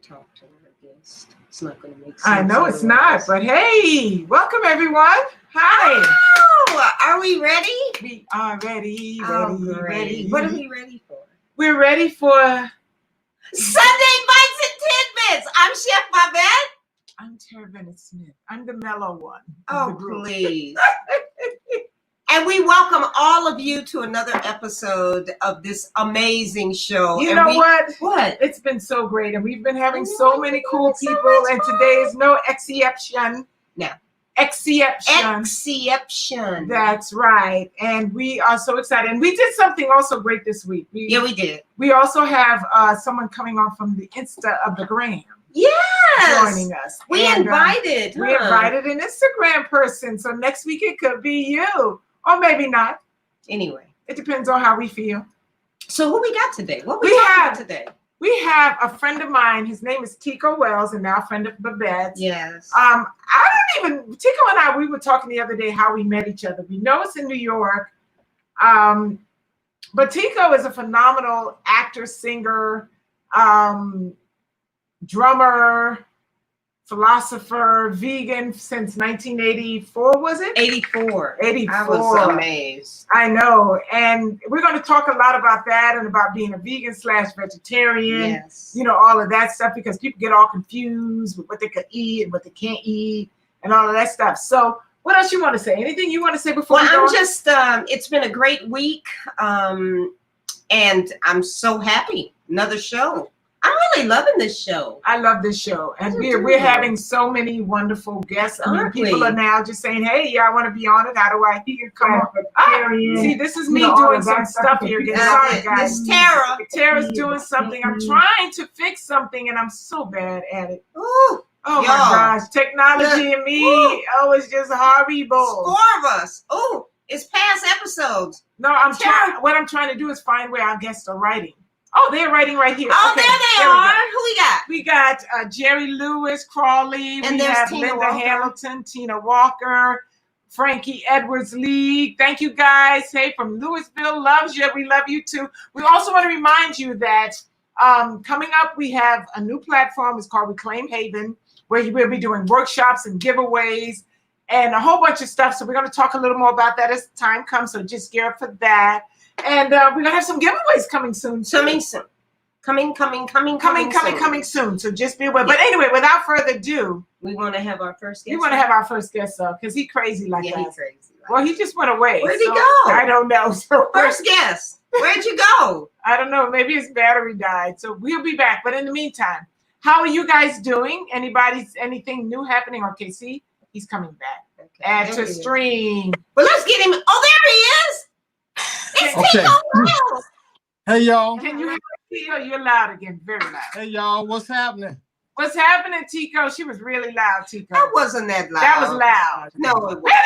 talk to our guest. It's not going to make sense. I know it's not, but hey, welcome everyone. Hi. Oh, are we ready? We are ready. Ready. What are we ready for? We're ready for Sunday Bites and Tidbits. I'm Chef Babette. I'm Terrah Bennett Smith. I'm the mellow one. Oh, please. And we welcome all of you to another episode of this amazing show. You know what? What? It's been so great, and we've been having so many cool people, and today is no exception. No. Exception. That's right. And we are so excited. And we did something also great this week. We did. We also have someone coming on from the Insta of the Gram. Yes. Joining us. We invited an Instagram person. So next week it could be you. Or maybe not. Anyway. It depends on how we feel. So who we got today? What we talking about today? We have a friend of mine. His name is Tico Wells, and now a friend of Babette. Yes. Tico and I, we were talking the other day how we met each other. We know it's in New York. But Tico is a phenomenal actor, singer, drummer, philosopher, vegan since 1984, was it? 84. 84. I was amazed. I know. And we're going to talk a lot about that and about being a vegan / vegetarian. Yes. You know, all of that stuff, because people get all confused with what they could eat and what they can't eat and all of that stuff. So what else you want to say? Anything you want to say before we go? I'm just, it's been a great week. And I'm so happy. Another show. I'm really loving this show. I love this show. And we're having so many wonderful guests. I mean, people are now just saying, hey, I want to be on it. How do I come on? See, this is me doing some stuff here. Sorry, guys. This Terrah. Terrah's doing something. I'm trying to fix something, and I'm so bad at it. Ooh. Oh, my gosh. Technology and me, it's just horrible. 4 of us. Oh, it's past episodes. No, what I'm trying to do is find where our guests are writing. Oh, they're writing right here. Oh, okay, there they are. Who we got? We got Jerry Lewis, Crawley. And we have Tina Linda Walker. Hamilton, Tina Walker, Frankie Edwards Lee. Thank you guys. Hey, from Louisville, loves you. We love you too. We also want to remind you that coming up, we have a new platform. It's called Reclaim Haven, where you will be doing workshops and giveaways and a whole bunch of stuff. So we're going to talk a little more about that as time comes. So just gear up for that. And we're going to have some giveaways coming soon. Coming soon. So just be aware. But anyway, without further ado, we want to have our first guest. We want to have our first guest up because he's crazy like that. He's crazy. Well, he just went away. Where'd he go? I don't know. So first guest. Where'd you go? I don't know. Maybe his battery died. So we'll be back. But in the meantime, how are you guys doing? Anything new happening? Okay, see, he's coming back. Okay. Add to stream. Well, let's get him. Oh, there he is. It's Tico Wells. Hey, y'all. Can you hear Tico? You're loud again. Very loud. Hey, y'all. What's happening? What's happening, Tico? She was really loud, Tico. That wasn't that loud. That was loud. No, it wasn't.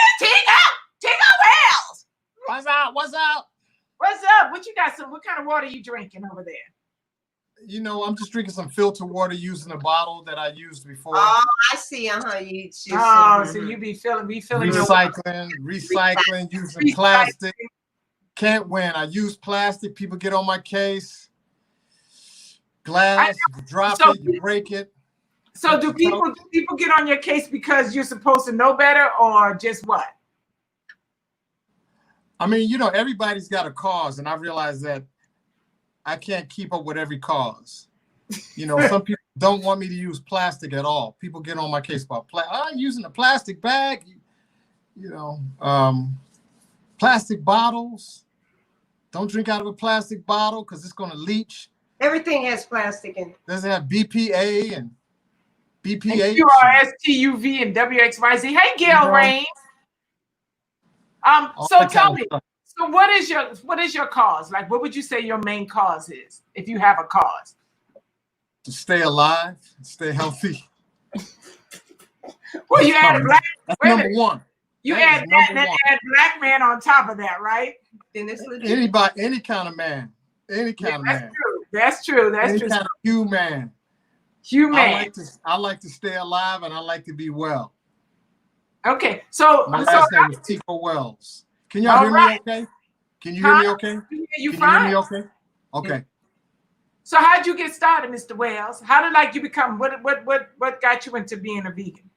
Tico Wells. What's up? What's up? What you got? What kind of water are you drinking over there? You know, I'm just drinking some filtered water using a bottle that I used before. Oh, I see. So you be filling recycling, using plastic. Can't win. I use plastic. People get on my case. Glass, you drop it, you break it. So do people get on your case because you're supposed to know better, or just what? I mean, you know, everybody's got a cause, and I realize that I can't keep up with every cause. You know, some people don't want me to use plastic at all. People get on my case about I'm using a plastic bag, you know, plastic bottles. Don't drink out of a plastic bottle because it's going to leach. Everything has plastic in it. Does it have BPA and BPH? And QRSTUV and WXYZ. Hey, Gail Rain. So tell me. So what is your cause? Like, what would you say your main cause is, if you have a cause? To stay alive, stay healthy. Well, you add black. That's number one. You add that and then add black man on top of that, right? Then it's legit. Anybody, any kind of man, any kind of man. That's true. Any kind of human. I like to stay alive, and I like to be well. Okay, so my last name is Tico Wells. Can y'all hear me okay? Can you hear me okay? You Can fine. you hear me okay? Okay. So how'd you get started, Mr. Wells? How did you become, what got you into being a vegan?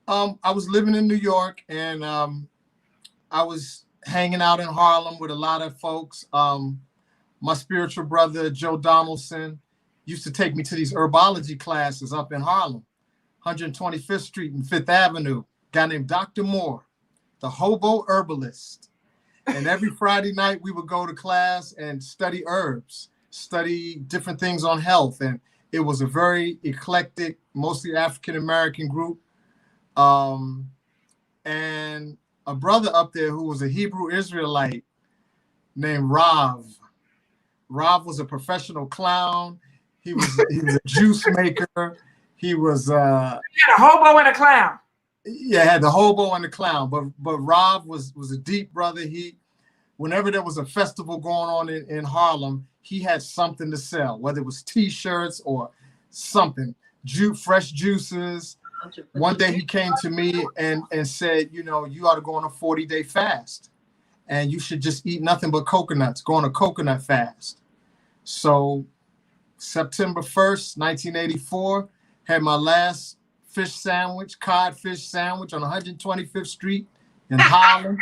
I was living in New York, and I was hanging out in Harlem with a lot of folks. My spiritual brother, Joe Donaldson, used to take me to these herbology classes up in Harlem, 125th Street and 5th Avenue. A guy named Dr. Moore, the hobo herbalist. And every Friday night we would go to class and study herbs, study different things on health. And it was a very eclectic, mostly African-American group. And a brother up there who was a Hebrew Israelite named Rav. Rav was a professional clown. He was a juice maker. He was you had a hobo and a clown. Yeah, had the hobo and the clown. But Rav was a deep brother. Whenever there was a festival going on in Harlem, he had something to sell, whether it was T-shirts or something, fresh juices. One day he came to me and said, you ought to go on a 40-day fast, and you should just eat nothing but coconuts, go on a coconut fast. So September 1st, 1984, had my last fish sandwich, codfish sandwich on 125th Street in Harlem.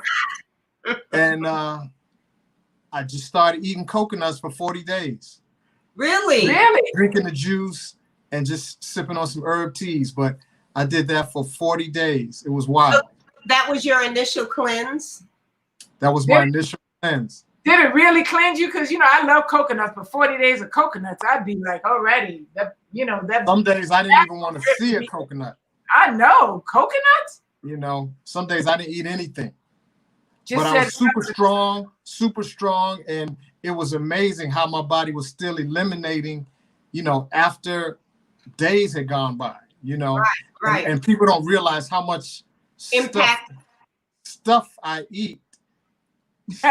And I just started eating coconuts for 40 days. Really? Drinking the juice and just sipping on some herb teas. But I did that for 40 days. It was wild. So that was your initial cleanse? That was my initial cleanse. Did it really cleanse you? Because, I love coconuts, but 40 days of coconuts, I'd be like, already. Some days I didn't even want to see a coconut. I know. Coconuts? Some days I didn't eat anything. Just but I was super strong. And it was amazing how my body was still eliminating, after days had gone by, Right. And people don't realize how much impact stuff I eat stays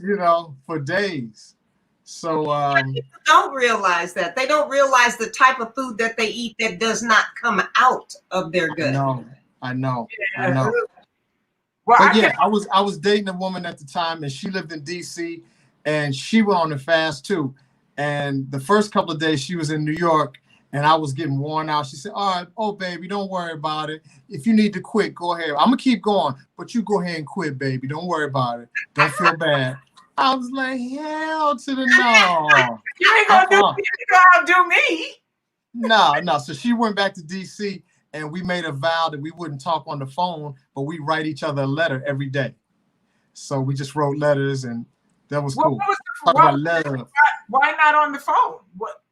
in, for days. So people don't realize that. They don't realize the type of food that they eat that does not come out of their gut. I know. Well, I was dating a woman at the time, and she lived in DC, and she went on a fast too. And the first couple of days she was in New York, and I was getting worn out. She said, all right, oh, baby, don't worry about it. If you need to quit, go ahead. I'm going to keep going, but you go ahead and quit, baby. Don't worry about it. Don't feel bad. I was like, hell to the no. You ain't going to outdo me. No. So she went back to DC, and we made a vow that we wouldn't talk on the phone, but we write each other a letter every day. So we just wrote letters, and that was cool. Talk about love. Why not on the phone? What?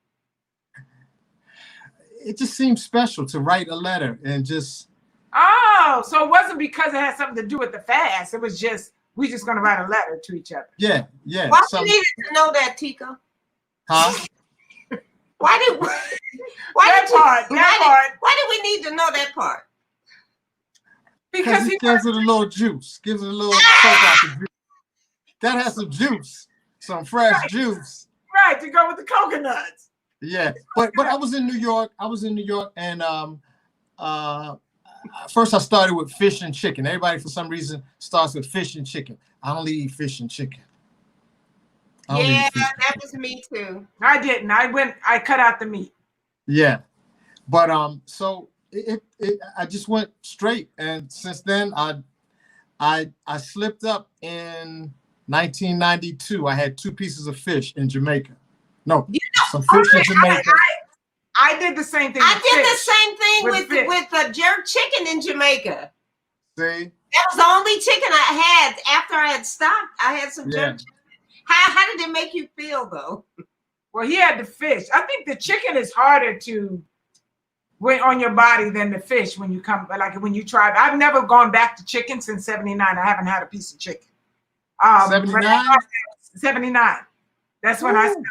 It just seems special to write a letter and just. Oh, so it wasn't because it had something to do with the fast. It was just, we just going to write a letter to each other. Yeah. Why do you need to know that, Tico? Huh? Why did we need to know that part? Because it gives it a little juice. Gives it a little juice. That has some juice. Some fresh juice. Right, to go with the coconuts. Yeah. But I was in New York. And first I started with fish and chicken. Everybody for some reason starts with fish and chicken. I only eat fish and chicken. Yeah, that was me too. I didn't. I cut out the meat. Yeah. But so I just went straight, and since then I slipped up in 1992. I had 2 pieces of fish in Jamaica. No, some fish in Jamaica. I did the same thing. I did the same thing with jerk chicken in Jamaica. See? That was the only chicken I had after I had stopped. I had some jerk chicken. How did it make you feel though? Well, he had the fish. I think the chicken is harder to went on your body than the fish when you come, like when you try. I've never gone back to chicken since 79. I haven't had a piece of chicken. 79? 79. That's when I started.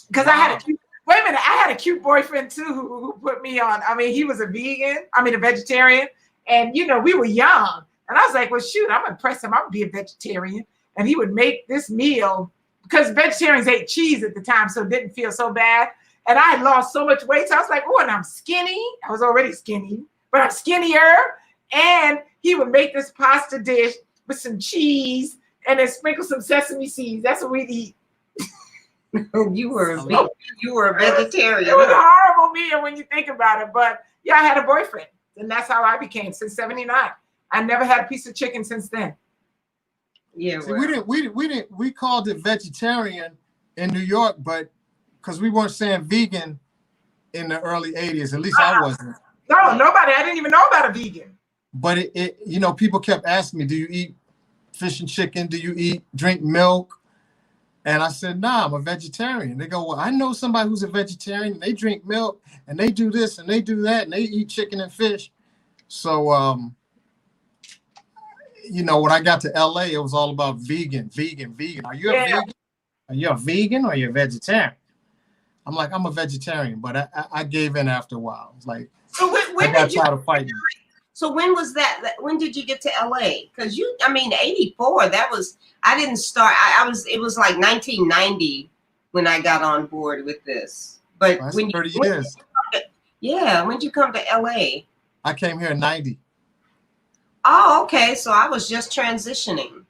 Because I had a cute boyfriend too who put me on. I mean, he was a vegetarian. And, we were young. And I was like, well, shoot, I'm going to press him. I'm going to be a vegetarian. And he would make this meal because vegetarians ate cheese at the time, so it didn't feel so bad. And I had lost so much weight. So I was like, oh, and I'm skinny. I was already skinny, but I'm skinnier. And he would make this pasta dish with some cheese and then sprinkle some sesame seeds. That's what we eat. You were a vegetarian. It was a horrible meal when you think about it. But yeah, I had a boyfriend, and that's how I became since '79. I never had a piece of chicken since then. Yeah, See, we called it vegetarian in New York, but because we weren't saying vegan in the early 80s, at least I wasn't. No, nobody. I didn't even know about a vegan. But it you know, people kept asking me, do you eat fish and chicken? Do you drink milk? And I said, nah, I'm a vegetarian. They go, well, I know somebody who's a vegetarian. They drink milk and they do this and they do that and they eat chicken and fish. So, you know, when I got to LA, it was all about vegan. Are you a vegan? Are you a vegan or are you a vegetarian? I'm like, I'm a vegetarian, but I gave in after a while. It's like, so when I got tired of fighting. So when was that? When did you get to LA? Because I mean, 84, that was, I didn't start, it was like 1990 when I got on board with this. But That's when 30 years. When did you come to LA? I came here in 90. Oh, okay. So I was just transitioning.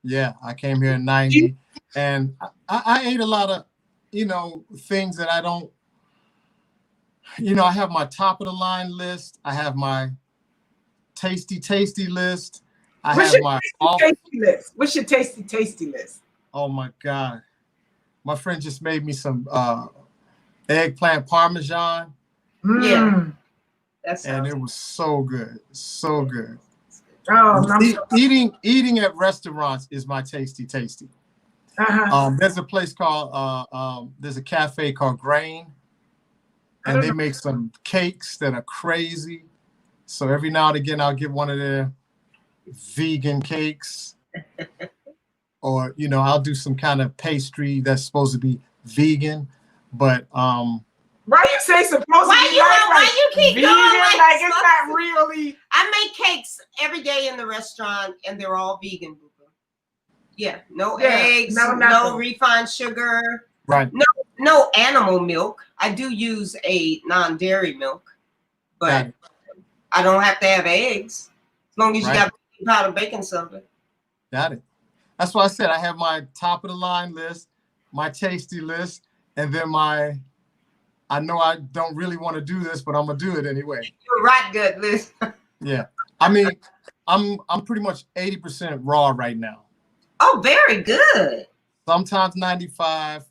Yeah, I came here in 90. And I ate a lot of, you know, things that I don't, you know, I have my top of the line list. I have my tasty list. What's your tasty list? What's your tasty list? Oh my God. My friend just made me some eggplant parmesan. Yeah. And it was so good. So good. Oh, eating at restaurants is my tasty. There's a place called there's a cafe called Grain, and they make some cakes that are crazy. So every now and again, I'll get one of their vegan cakes, or you know, I'll do some kind of pastry that's supposed to be vegan. But why you say supposed to be? Why you keep vegan? going Like it's not really. I make cakes every day in the restaurant, and they're all vegan. Yeah, no eggs, no refined sugar, right? No animal milk. I do use a non-dairy milk, but I don't have to have eggs as long as you got powdered baking soda. Got it. That's why I said I have my top of the line list, my tasty list, and then I know I don't really want to do this, but I'm gonna do it anyway. You're right, good list. Yeah, I mean, I'm pretty much 80% raw right now. Oh, very good. Sometimes 95.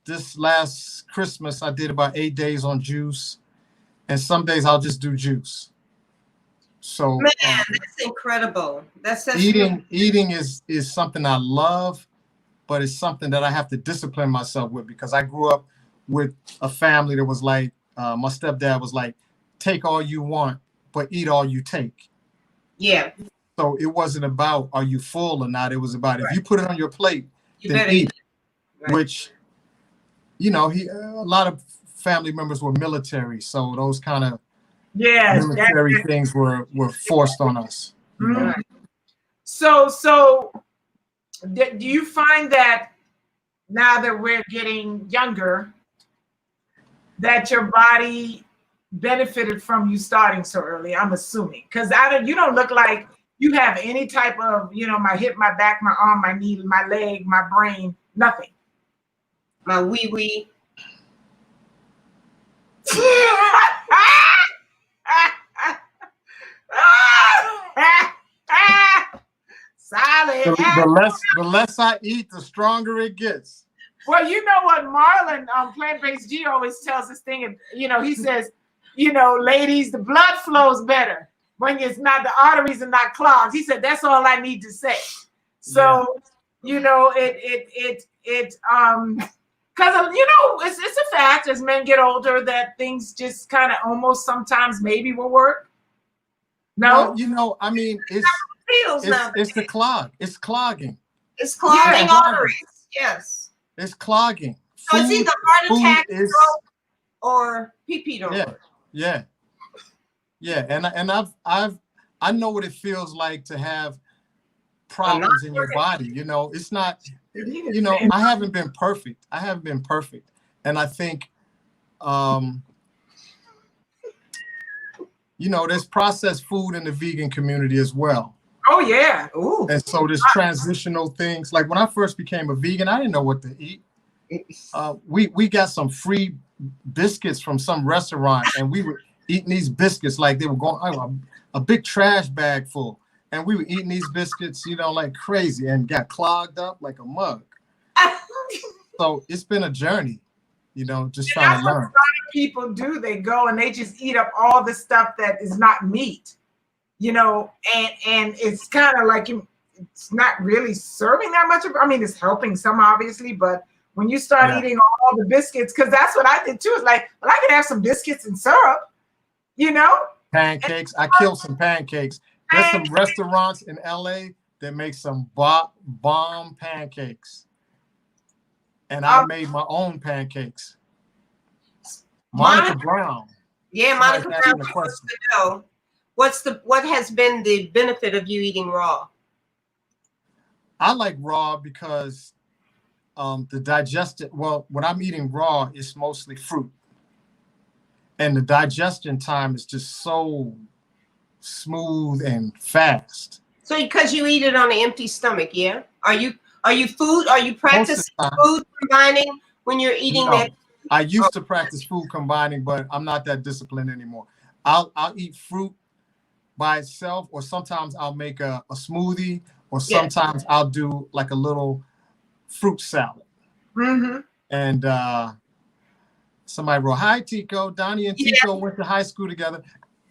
This last Christmas, I did about 8 days on juice, and some days I'll just do juice. So man, that's incredible. That's eating is something I love, but it's something that I have to discipline myself with because I grew up with a family that was like, my stepdad was like, take all you want, but eat all you take. Yeah. So it wasn't about are you full or not. It was about if you put it on your plate, then eat it. Right. Which, you know, a lot of family members were military, so those kind of military things were forced on us. Mm-hmm. Right. So do you find that now that we're getting younger, that your body benefited from you starting so early? I'm assuming because you don't look like you have any type of, you know, my hip, my back, my arm, my knee, my leg, my brain, nothing. My wee. Solid. The less I eat, the stronger it gets. Well, you know what Marlon, Plant-Based G always tells this thing, and you know, he says, you know, ladies, the blood flows better when it's not, the arteries are not clogged. He said, that's all I need to say. So, you know, because, you know, it's a fact as men get older that things just kind of almost sometimes maybe will work. No? Well, you know, I mean, it's the clog. It's clogging. It's clogging arteries. Yes. It's clogging. So it's either heart attack, stroke, or pee-pee don't work. Yeah. And I know what it feels like to have problems in your body. You know, it's not, you know, I haven't been perfect. And I think, you know, there's processed food in the vegan community as well. Oh yeah. Ooh. And so there's transitional things. Like when I first became a vegan, I didn't know what to eat. We got some free biscuits from some restaurant, and we were eating these biscuits like they were going a big trash bag full, and we were eating these biscuits, like crazy, and got clogged up like a mug. So it's been a journey, just trying to learn. What a lot of people do. They go and they just eat up all the stuff that is not meat, and it's kind of like it's not really serving that much. I mean, it's helping some obviously, but when you start eating all the biscuits, because that's what I did too. It's like, well, I could have some biscuits and syrup, Pancakes. I killed some pancakes. There's some restaurants in LA that make some bomb pancakes. And I made my own pancakes. Monica Brown. Yeah, Monica Brown wants to know what has been the benefit of you eating raw? I like raw because when I'm eating raw, it's mostly fruit. And the digestion time is just so smooth and fast. So because you eat it on an empty stomach, yeah? Are you practicing food combining when you're eating that? I used to practice food combining, but I'm not that disciplined anymore. I'll eat fruit by itself, or sometimes I'll make a smoothie, or sometimes I'll do like a little fruit salad. Mm-hmm. And somebody wrote, "Hi, Tico. Donnie and Tico went to high school together."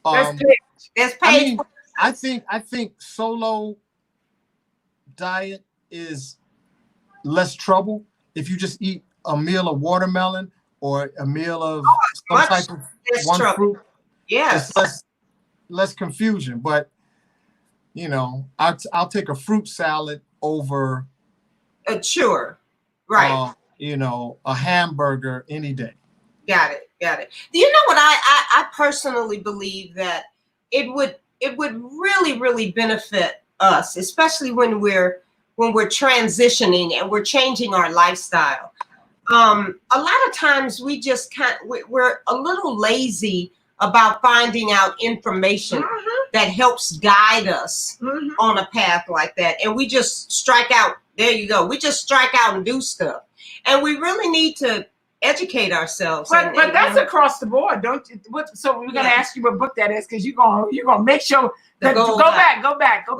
That's I mean, I think solo diet is less trouble if you just eat a meal of watermelon or a meal of some type of one fruit. Yes, it's less confusion. But I'll take a fruit salad over sure, right. A hamburger any day. Got it. Do you know what I personally believe that it would really, really benefit us, especially when we're transitioning and we're changing our lifestyle. A lot of times we're a little lazy about finding out information that helps guide us on a path like that. And we just strike out. There you go. We just strike out and do stuff. And we really need to educate ourselves. But that's across the board, don't you? So we're gonna ask you what book that is, because you're gonna make sure that go back. You gotta go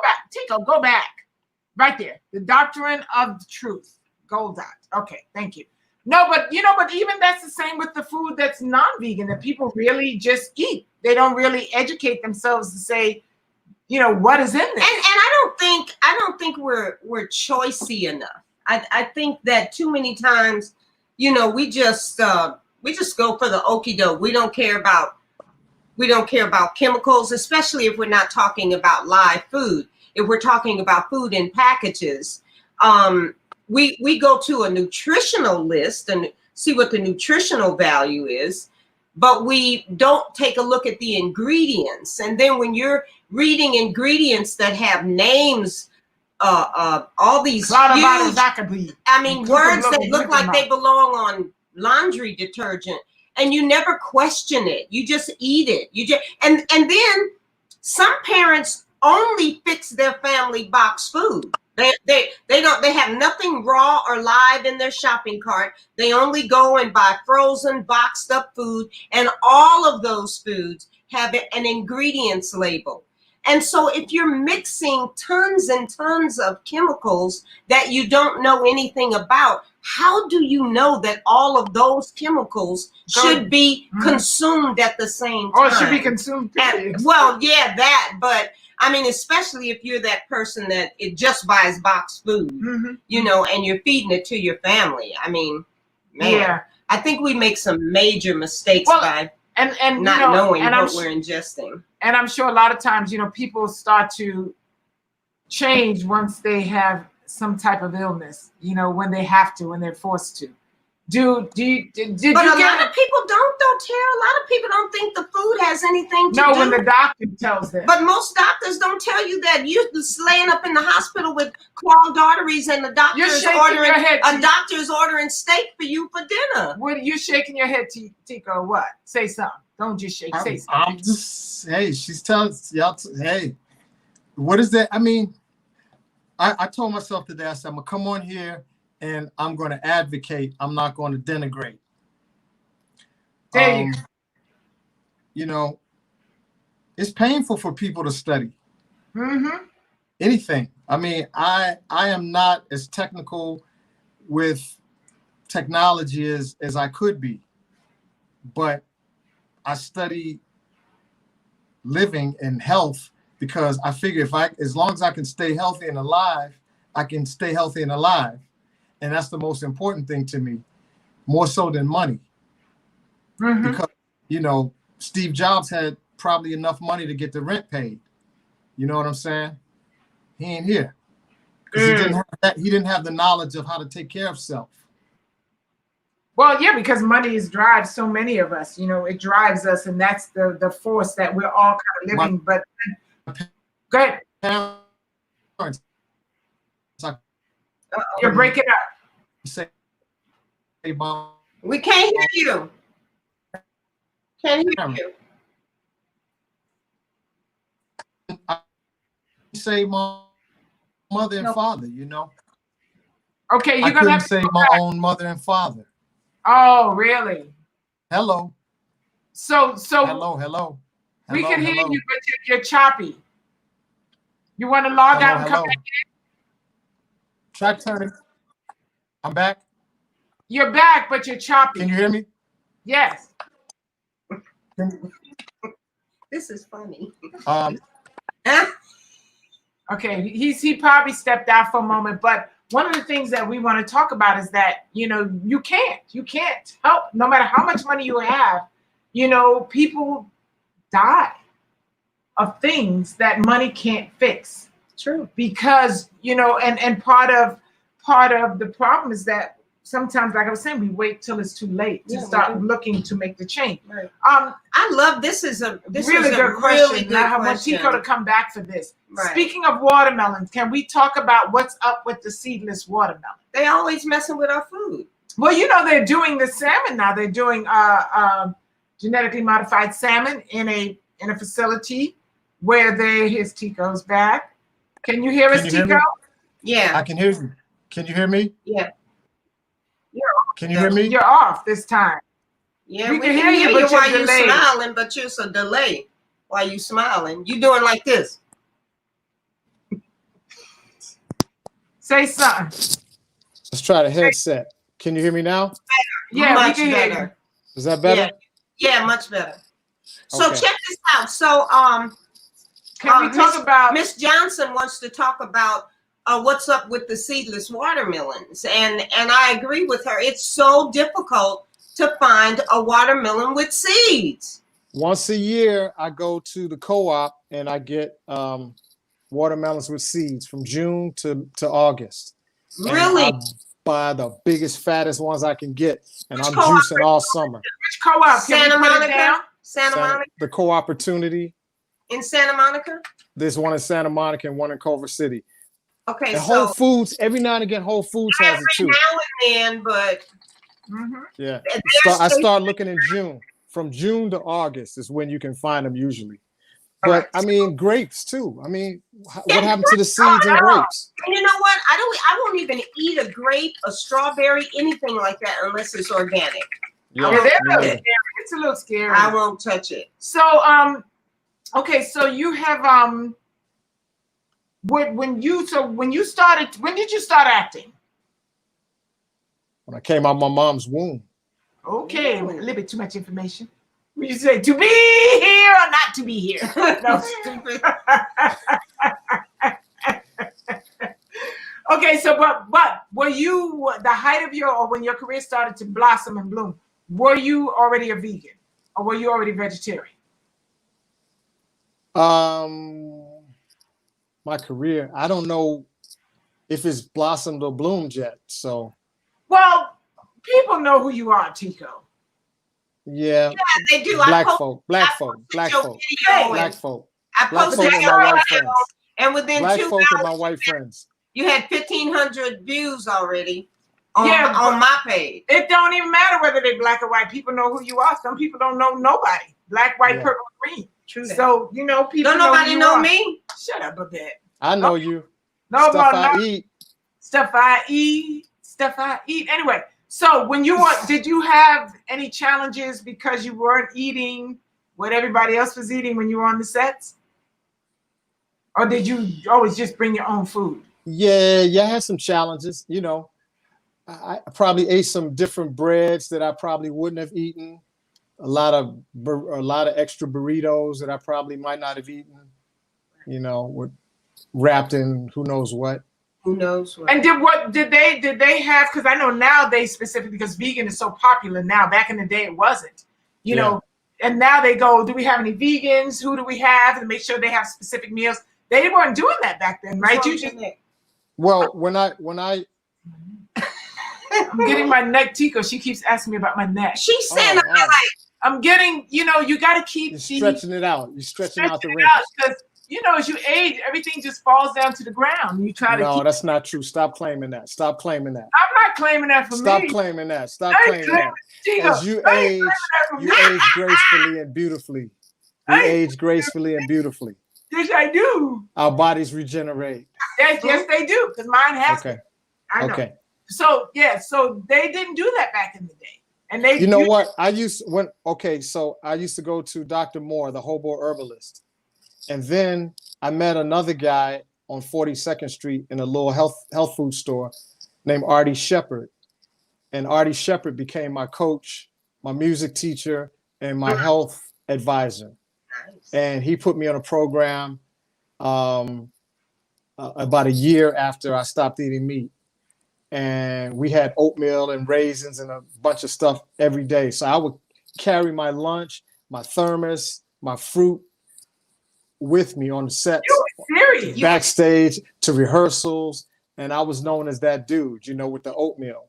back. Tico, go back. Right there. The Doctrine of the Truth. Gold dot. Okay, thank you. No, but even that's the same with the food that's non-vegan that people really just eat. They don't really educate themselves to say, what is in there. And I don't think we're choicey enough. I think that too many times, we just go for the okie doke. We don't care about chemicals, especially if we're not talking about live food. If we're talking about food in packages, we go to a nutritional list and see what the nutritional value is, but we don't take a look at the ingredients. And then when you're reading ingredients that have names, all these huge, words that look like they belong on laundry detergent, and you never question it. You just eat it. And then some parents only fix their family box food. They have nothing raw or live in their shopping cart. They only go and buy frozen, boxed up food, and all of those foods have an ingredients label. And so if you're mixing tons and tons of chemicals that you don't know anything about, how do you know that all of those chemicals should be consumed at the same time? Or should be consumed. But I mean, especially if you're that person that it just buys boxed food, and you're feeding it to your family. I mean, man, I think we make some major mistakes by not knowing what we're ingesting. And I'm sure a lot of times, people start to change once they have some type of illness, when they have to, when they're forced to. But a lot of people don't, though, Terrah. A lot of people don't think the food has anything to do. No, when the doctor tells them. But most doctors don't tell you that. You're laying up in the hospital with clogged arteries, and the doctor is ordering steak for you for dinner. What are you shaking your head, Tico? What? Say something. Don't just shake. Say something. I'm just, hey, she's telling y'all, hey, what is that? I mean, I told myself today, I said, I'm going to come on here and I'm going to advocate. I'm not going to denigrate. There you go. You know, it's painful for people to study anything. I mean, I am not as technical with technology as I could be, but I study living and health because I figure as long as I can stay healthy and alive, I can stay healthy and alive. And that's the most important thing to me, more so than money. Because, you know, Steve Jobs had probably enough money to get the rent paid. You know what I'm saying? He ain't here. Because he didn't have the knowledge of how to take care of self. Well, yeah, because money drives so many of us. You know, it drives us, and that's the force that we're all kind of living. But go ahead. Parents, you're breaking up. Say, hey, Mom. We can't hear you. Can't hear you. I say my mother and father, you know. Okay, you're gonna have to say my own mother and father. Oh, really? Hello. So hello. We can hear you, but you're choppy. You want to log out and come back in? Try turning. I'm back. You're back, but you're choppy. Can you hear me? Yes. This is funny. Okay, he probably stepped out for a moment, but one of the things that we want to talk about is that, you know, you can't help, no matter how much money you have, you know, people die of things that money can't fix. True. Because, you know, and part of the problem is that sometimes, like I was saying, we wait till it's too late to start looking to make the change. Right. I love this is a really good question. I want Tico to come back for this. Right. Speaking of watermelons, can we talk about what's up with the seedless watermelon? They always messing with our food. Well, you know, they're doing the salmon now. They're doing genetically modified salmon in a facility where here's Tico's back. Can you hear us, Tico? Yeah. I can hear you. Can you hear me? Yeah. Can you hear me? You're off this time. Yeah, we can hear you while you're smiling, but it's a delay while you're smiling. You doing like this. Say something. Let's try the headset. Can you hear me now? Yeah, much better. Is that better? Yeah, much better. So Okay. check this out. So can we talk about Miss Johnson wants to talk about what's up with the seedless watermelons, and I agree with her. It's so difficult to find a watermelon with seeds. Once a year, I go to the co-op and I get watermelons with seeds from June to August. Really? And I buy the biggest, fattest ones I can get, and I'm juicing all summer. Which co-op? Santa Monica. Santa Monica. The Co-Opportunity. In Santa Monica. There's one in Santa Monica and one in Culver City. Okay, and so Whole Foods, every now and again, Whole Foods has it too. Every now and then, but yeah, I start looking in June. From June to August is when you can find them usually. But I mean, grapes too. I mean, what happened to the seeds in grapes? And you know what? I won't even eat a grape, a strawberry, anything like that unless it's organic. Yeah, it's a little scary. I won't touch it. So okay, so you have when did you start acting? When I came out my mom's womb. Okay, a little bit too much information. You say to be here or not to be here? No, stupid. Okay, so but were you the height of when your career started to blossom and bloom? Were you already a vegan, or were you already vegetarian? My career, I don't know if it's blossomed or bloomed yet. So, well, people know who you are, Tico. Yeah, they do. Black folk. I posted my white friends. And within Black 2 folk hours, and my white friends. You had 1,500 views already on my page. It don't even matter whether they're black or white. People know who you are. Some people don't know nobody. black, white, Yeah. purple, green. True that. So, you know, people Don't nobody who know are. me? Shut up, Babette. I know you. No Stuff more, I no. eat. Stuff I eat. Stuff I eat. Anyway, so when you were, did you have any challenges because you weren't eating what everybody else was eating when you were on the sets? Or did you always just bring your own food? Yeah, I had some challenges. You know, I probably ate some different breads that I probably wouldn't have eaten. A lot of extra burritos that I probably might not have eaten. You know, wrapped in who knows what. Who knows what? And did they have? Because I know now they specifically, because vegan is so popular now. Back in the day, it wasn't. You know, and now they go, do we have any vegans? Who do we have? And make sure they have specific meals. They weren't doing that back then, right? You just. Well, when I I'm getting my neck, Tico. She keeps asking me about my neck. She's saying I'm getting, you know, you got to keep stretching it out. You're stretching out the wrinkles. Because, you know, as you age, everything just falls down to the ground. You try to No, that's not true. Stop claiming that. Stop claiming that. I'm not claiming that for me. Stop claiming that. Stop claiming that. Tico, As you age, you age gracefully and beautifully. You age gracefully and beautifully. Yes, I do. Our bodies regenerate. Yes, they do. Because mine has. Okay. I know. Okay. So so they didn't do that back in the day, and they. You know what? I used to go to Dr. Moore, the hobo herbalist, and then I met another guy on 42nd Street in a little health food store named Artie Shepherd, and Artie Shepherd became my coach, my music teacher, and my health advisor. Nice. And he put me on a program about a year after I stopped eating meat. And we had oatmeal and raisins and a bunch of stuff every day. So I would carry my lunch, my thermos, my fruit with me on the sets, serious? backstage to rehearsals. And I was known as that dude, you know, with the oatmeal.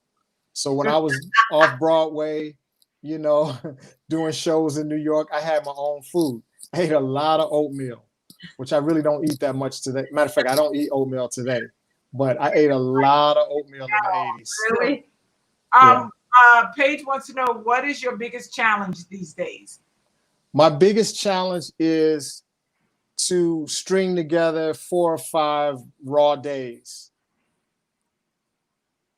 So when I was off Broadway, you know, doing shows in New York, I had my own food. I ate a lot of oatmeal, which I really don't eat that much today. Matter of fact, I don't eat oatmeal today. But I ate a lot of oatmeal in the 80s. Really? Paige wants to know, what is your biggest challenge these days? My biggest challenge is to string together 4 or 5 raw days.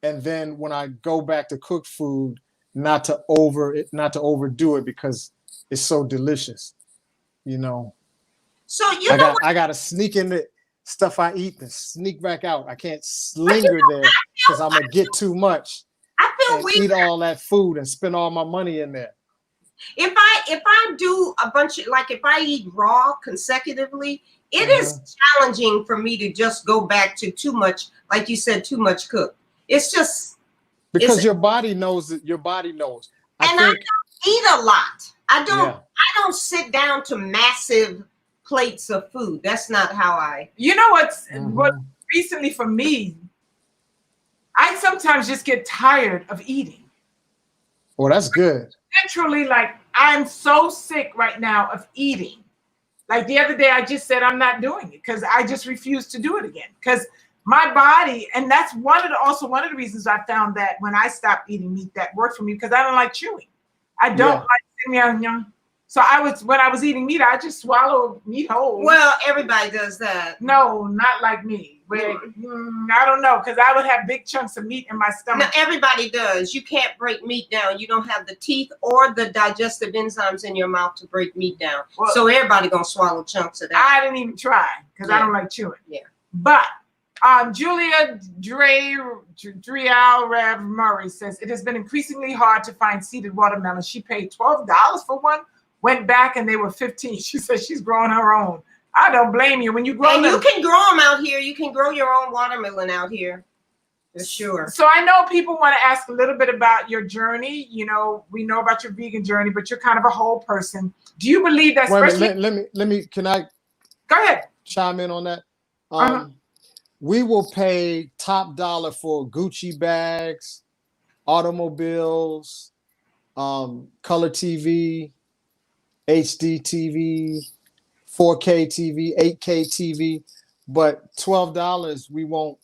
And then when I go back to cook food, not to overdo it because it's so delicious, you know. So I got to sneak in the stuff I eat and sneak back out. I can't linger there because I'm gonna get too much. I feel and weird. Eat all that food and spend all my money in there. If I do a bunch of, like, if I eat raw consecutively, it is challenging for me to just go back to too much, like you said, too much cook. It's just because your body knows that your body knows. I don't eat a lot. I don't sit down to massive plates of food. That's not how I. You know what recently for me, I sometimes just get tired of eating. Well, that's good. Literally, like, I'm so sick right now of eating. Like the other day, I just said I'm not doing it because I just refuse to do it again. Because my body, and that's one of the reasons I found that when I stopped eating meat, that worked for me, because I don't like chewing. I don't like sitting. So when I was eating meat, I just swallow meat whole. Well, everybody does that. No, not like me. I don't know, because I would have big chunks of meat in my stomach. No, everybody does. You can't break meat down. You don't have the teeth or the digestive enzymes in your mouth to break meat down. Well, so everybody gonna swallow chunks of that. I didn't even try because I don't like chewing. Yeah. But Julia Drial Rev Murray says it has been increasingly hard to find seeded watermelon. She paid $12 for one. Went back and they were 15. She says she's growing her own. I don't blame you. When you grow them, you can grow them out here. You can grow your own watermelon out here, for sure. So I know people want to ask a little bit about your journey. You know, we know about your vegan journey, but you're kind of a whole person. Do you believe that? Let me. Can I? Go ahead. Chime in on that. We will pay top dollar for Gucci bags, automobiles, color TV, HD TV, 4K TV, 8K TV, but $12 we won't,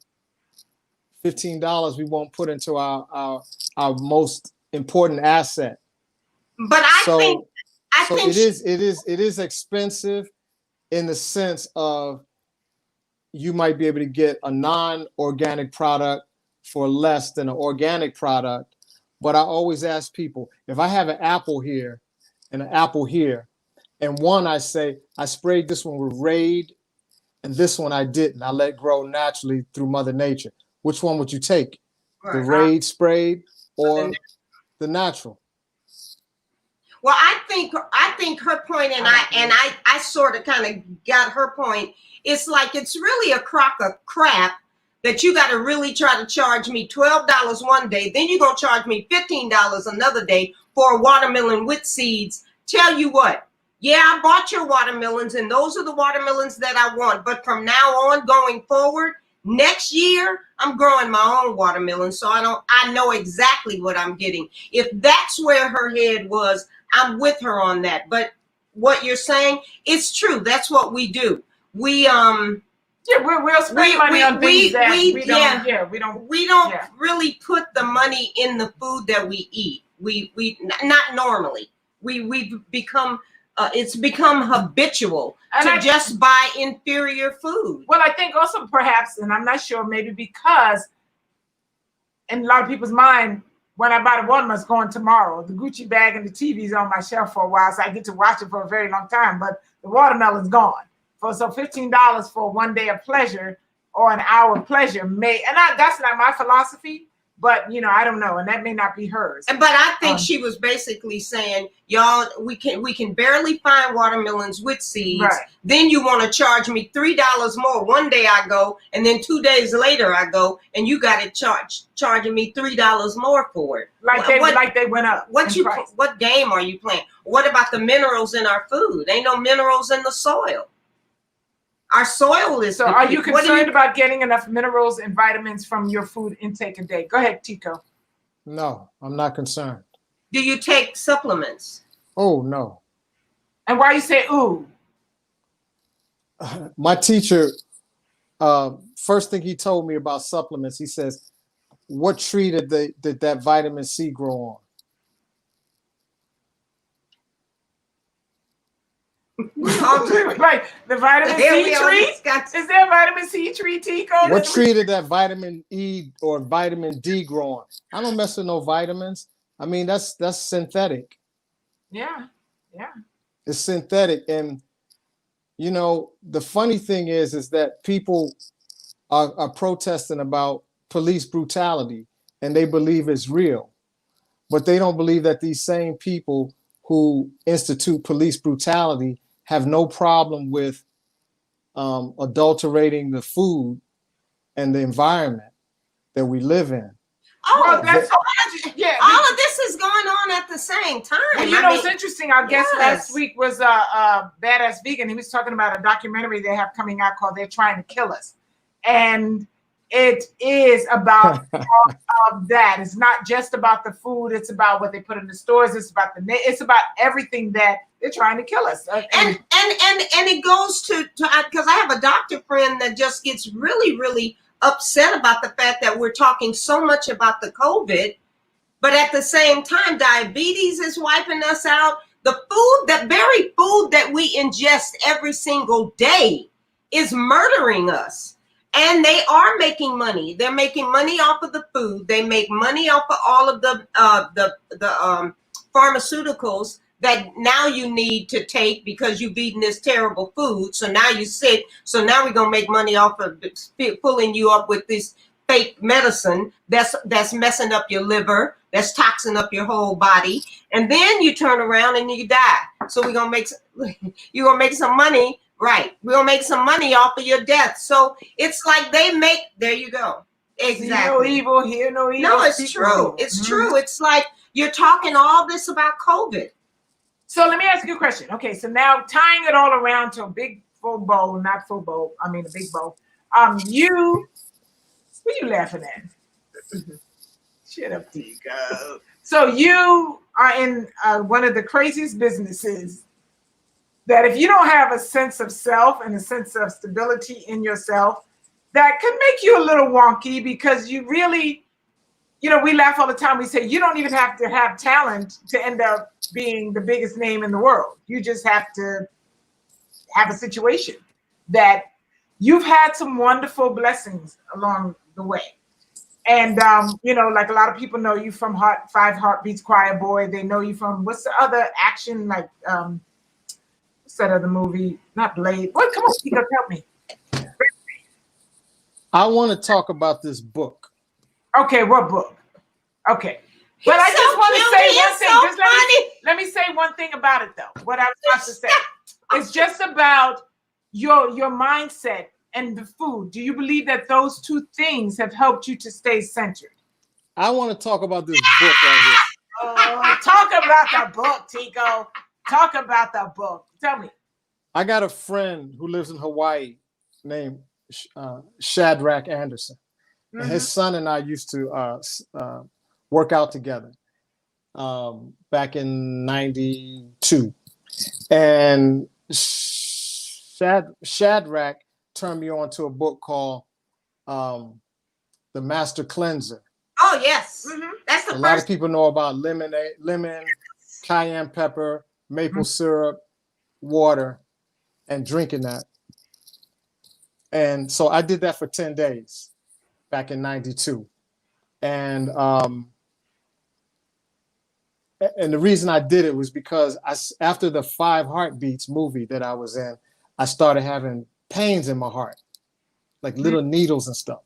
$15 we won't put into our most important asset. But I So it is expensive in the sense of you might be able to get a non-organic product for less than an organic product. But I always ask people, if I have an apple here and an apple here, and one I say, I sprayed this one with Raid, and this one I didn't. I let grow naturally through Mother Nature. Which one would you take? Right. The Raid sprayed or the natural? Well, I think her point, and I sort of kind of got her point. It's like it's really a crock of crap that you got to really try to charge me $12 one day, then you're gonna charge me $15 another day for a watermelon with seeds. Tell you what, yeah, I bought your watermelons, and those are the watermelons that I want. But from now on, going forward, next year, I'm growing my own watermelon, so I know exactly what I'm getting. If that's where her head was, I'm with her on that. But what you're saying, it's true. That's what we do. We'll spend money on things that we don't really put the money in the food that we eat. We not normally. We've become it's become habitual to just buy inferior food. Well, I think also perhaps, and I'm not sure, maybe because in a lot of people's mind, when I buy the watermelon, it's going tomorrow. The Gucci bag and the TV is on my shelf for a while, so I get to watch it for a very long time. But the watermelon's gone. So $15 for one day of pleasure or an hour of pleasure that's not my philosophy, but I don't know, and that may not be hers. But I think she was basically saying, y'all, we can barely find watermelons with seeds. Right. Then you want to charge me $3 more. One day I go, and then 2 days later I go, and you got it charging me $3 more for it. Like they went up. What game are you playing? What about the minerals in our food? Ain't no minerals in the soil. Our soil is. So are you concerned about getting enough minerals and vitamins from your food intake a day? Go ahead, Tico. No, I'm not concerned. Do you take supplements? Oh, no. And why you say, ooh? My teacher, first thing he told me about supplements, he says, what tree did that vitamin C grow on? Right, the vitamin C tree. Is there a vitamin C tree, Tico? What tree did that vitamin E or vitamin D grow on? I don't mess with no vitamins. I mean, that's synthetic. Yeah. It's synthetic, and the funny thing is that people are protesting about police brutality, and they believe it's real, but they don't believe that these same people who institute police brutality have no problem with adulterating the food and the environment that we live in. Oh, well, all of this is going on at the same time. Well, it's interesting. Our guest last week was a Badass Vegan. He was talking about a documentary they have coming out called "They're Trying to Kill Us," and it is about all of that. It's not just about the food. It's about what they put in the stores. It's about everything that they're trying to kill us. And it goes to because I have a doctor friend that just gets really, really upset about the fact that we're talking so much about the COVID, but at the same time, diabetes is wiping us out. The food, that very food that we ingest every single day is murdering us. And they are making money. They're making money off of the food. They make money off of all of the pharmaceuticals that now you need to take because you've eaten this terrible food. So now you're sick. So now we're gonna make money off of pulling you up with this fake medicine that's messing up your liver, that's toxing up your whole body, and then you turn around and you die. So you're gonna make some money. Right. We'll make some money off of your death. So it's like there you go. Exactly. See no evil, hear no evil. No, it's true. It's true. It's like you're talking all this about COVID. So let me ask you a question. Okay, so now tying it all around to a big full bowl, a big bowl. What are you laughing at? Shut up, Tico. So you are in one of the craziest businesses that if you don't have a sense of self and a sense of stability in yourself, that could make you a little wonky because you really you know, we laugh all the time. We say you don't even have to have talent to end up being the biggest name in the world. You just have to have a situation that you've had some wonderful blessings along the way. And, you know, like a lot of people know you from Five Heartbeats, Choir Boy. They know you from, what's the other action, like, what's that other movie? Not Blade. What? Come on, Tico, help me. I want to talk about this book. Okay, what book? Okay. But He's I just so want to cute. say He one is thing. so Just funny. let me say one thing about it, though. What I was about to say. It's just about your mindset and the food. Do you believe that those two things have helped you to stay centered? I want to talk about this book right here. Oh, talk about the book, Tico. Talk about the book. Tell me. I got a friend who lives in Hawaii named Shadrach Anderson. And his son and I used to work out together back in '92. And Shadrach turned me on to a book called The Master Cleanser. Oh, yes. That's the A first. lot of people know about lemon, cayenne pepper, maple syrup, water, and drinking that. And so I did that for 10 days back in '92. And the reason I did it was because after the Five Heartbeats movie that I was in, I started having pains in my heart, like little needles and stuff.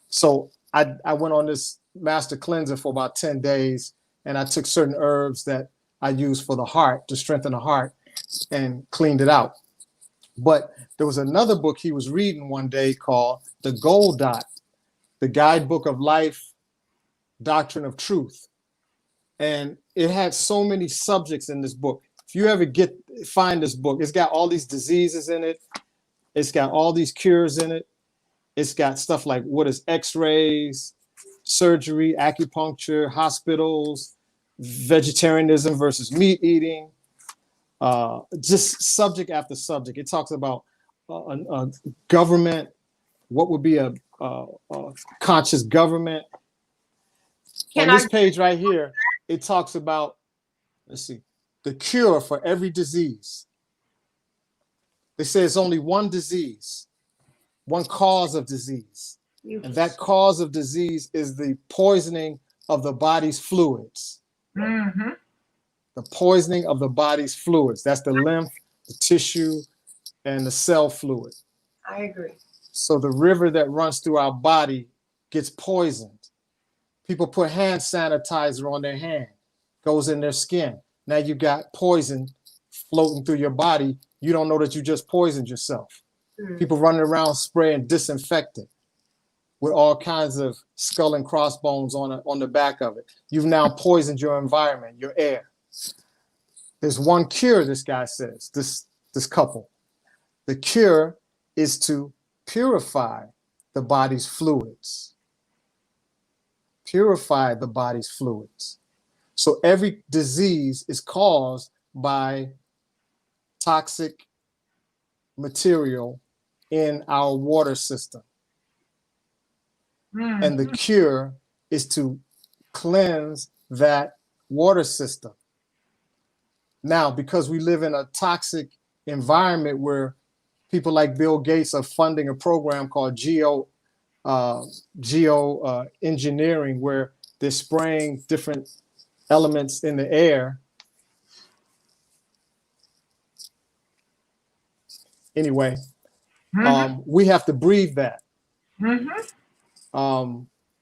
So I went on this master cleanser for about 10 days, and I took certain herbs that I use for the heart to strengthen the heart and cleaned it out. But there was another book he was reading one day called The Gold Dot, the Guidebook of Life, Doctrine of Truth. And it had so many subjects in this book. If you ever find this book, it's got all these diseases in it. It's got all these cures in it. It's got stuff like what is X-rays, surgery, acupuncture, hospitals, vegetarianism versus meat eating, just subject after subject. It talks about government, what would be a conscious government. On this page right here, it talks about, let's see, the cure for every disease. They say it's only one disease, one cause of disease. And that cause of disease is the poisoning of the body's fluids. The poisoning of the body's fluids. That's the lymph, the tissue, and the cell fluid. I agree. So the river that runs through our body gets poisoned. People put hand sanitizer on their hand, goes in their skin. Now you got poison floating through your body. You don't know that you just poisoned yourself. People running around spraying disinfectant with all kinds of skull and crossbones on the back of it. You've now poisoned your environment, your air. There's one cure, this guy says, this couple. The cure is to purify the body's fluids. Purify the body's fluids. So every disease is caused by toxic material in our water system. And the cure is to cleanse that water system. Now, because we live in a toxic environment where people like Bill Gates are funding a program called geo-engineering, where they're spraying different elements in the air. Anyway, we have to breathe that.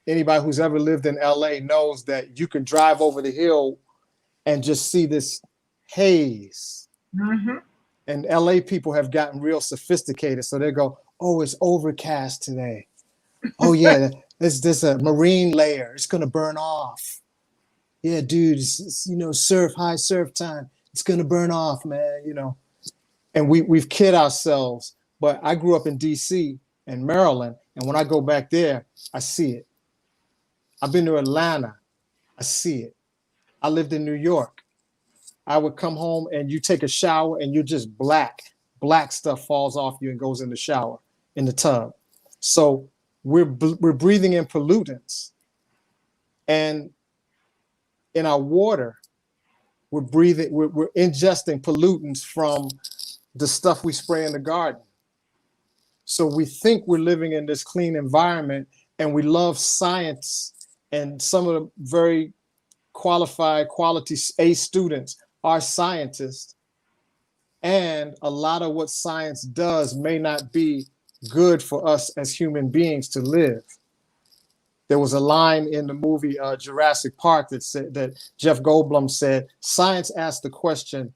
Anybody who's ever lived in LA knows that you can drive over the hill and just see this haze. And LA people have gotten real sophisticated. So they go, oh, it's overcast today. Oh yeah, there's a marine layer. It's gonna burn off. Yeah, dude, it's high surf time. It's gonna burn off, man, And we've kid ourselves. But I grew up in DC and Maryland, and when I go back there, I see it. I've been to Atlanta, I see it. I lived in New York. I would come home and you take a shower and you're just black. Black stuff falls off you and goes in the shower, in the tub. So we're breathing in pollutants. And in our water, we're ingesting pollutants from the stuff we spray in the garden. So we think we're living in this clean environment, and we love science, and some of the very qualified quality A students are scientists. And a lot of what science does may not be good for us as human beings to live. There was a line in the movie Jurassic Park that said, that Jeff Goldblum said, science asked the question,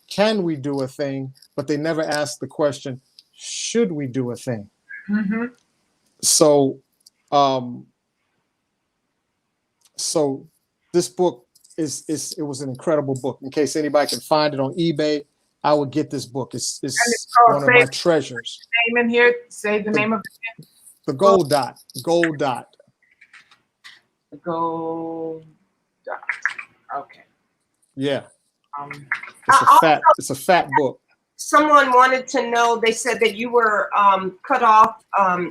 can we do a thing? But they never asked the question, should we do a thing? Mm-hmm. So this book it was an incredible book. In case anybody can find it on eBay, I would get this book. It's one of my treasures. Name in here. Say the name of it. The Gold Dot. Gold Dot. The Gold Dot. Okay. Yeah. Um, It's a fat book. Someone wanted to know, they said that you were cut off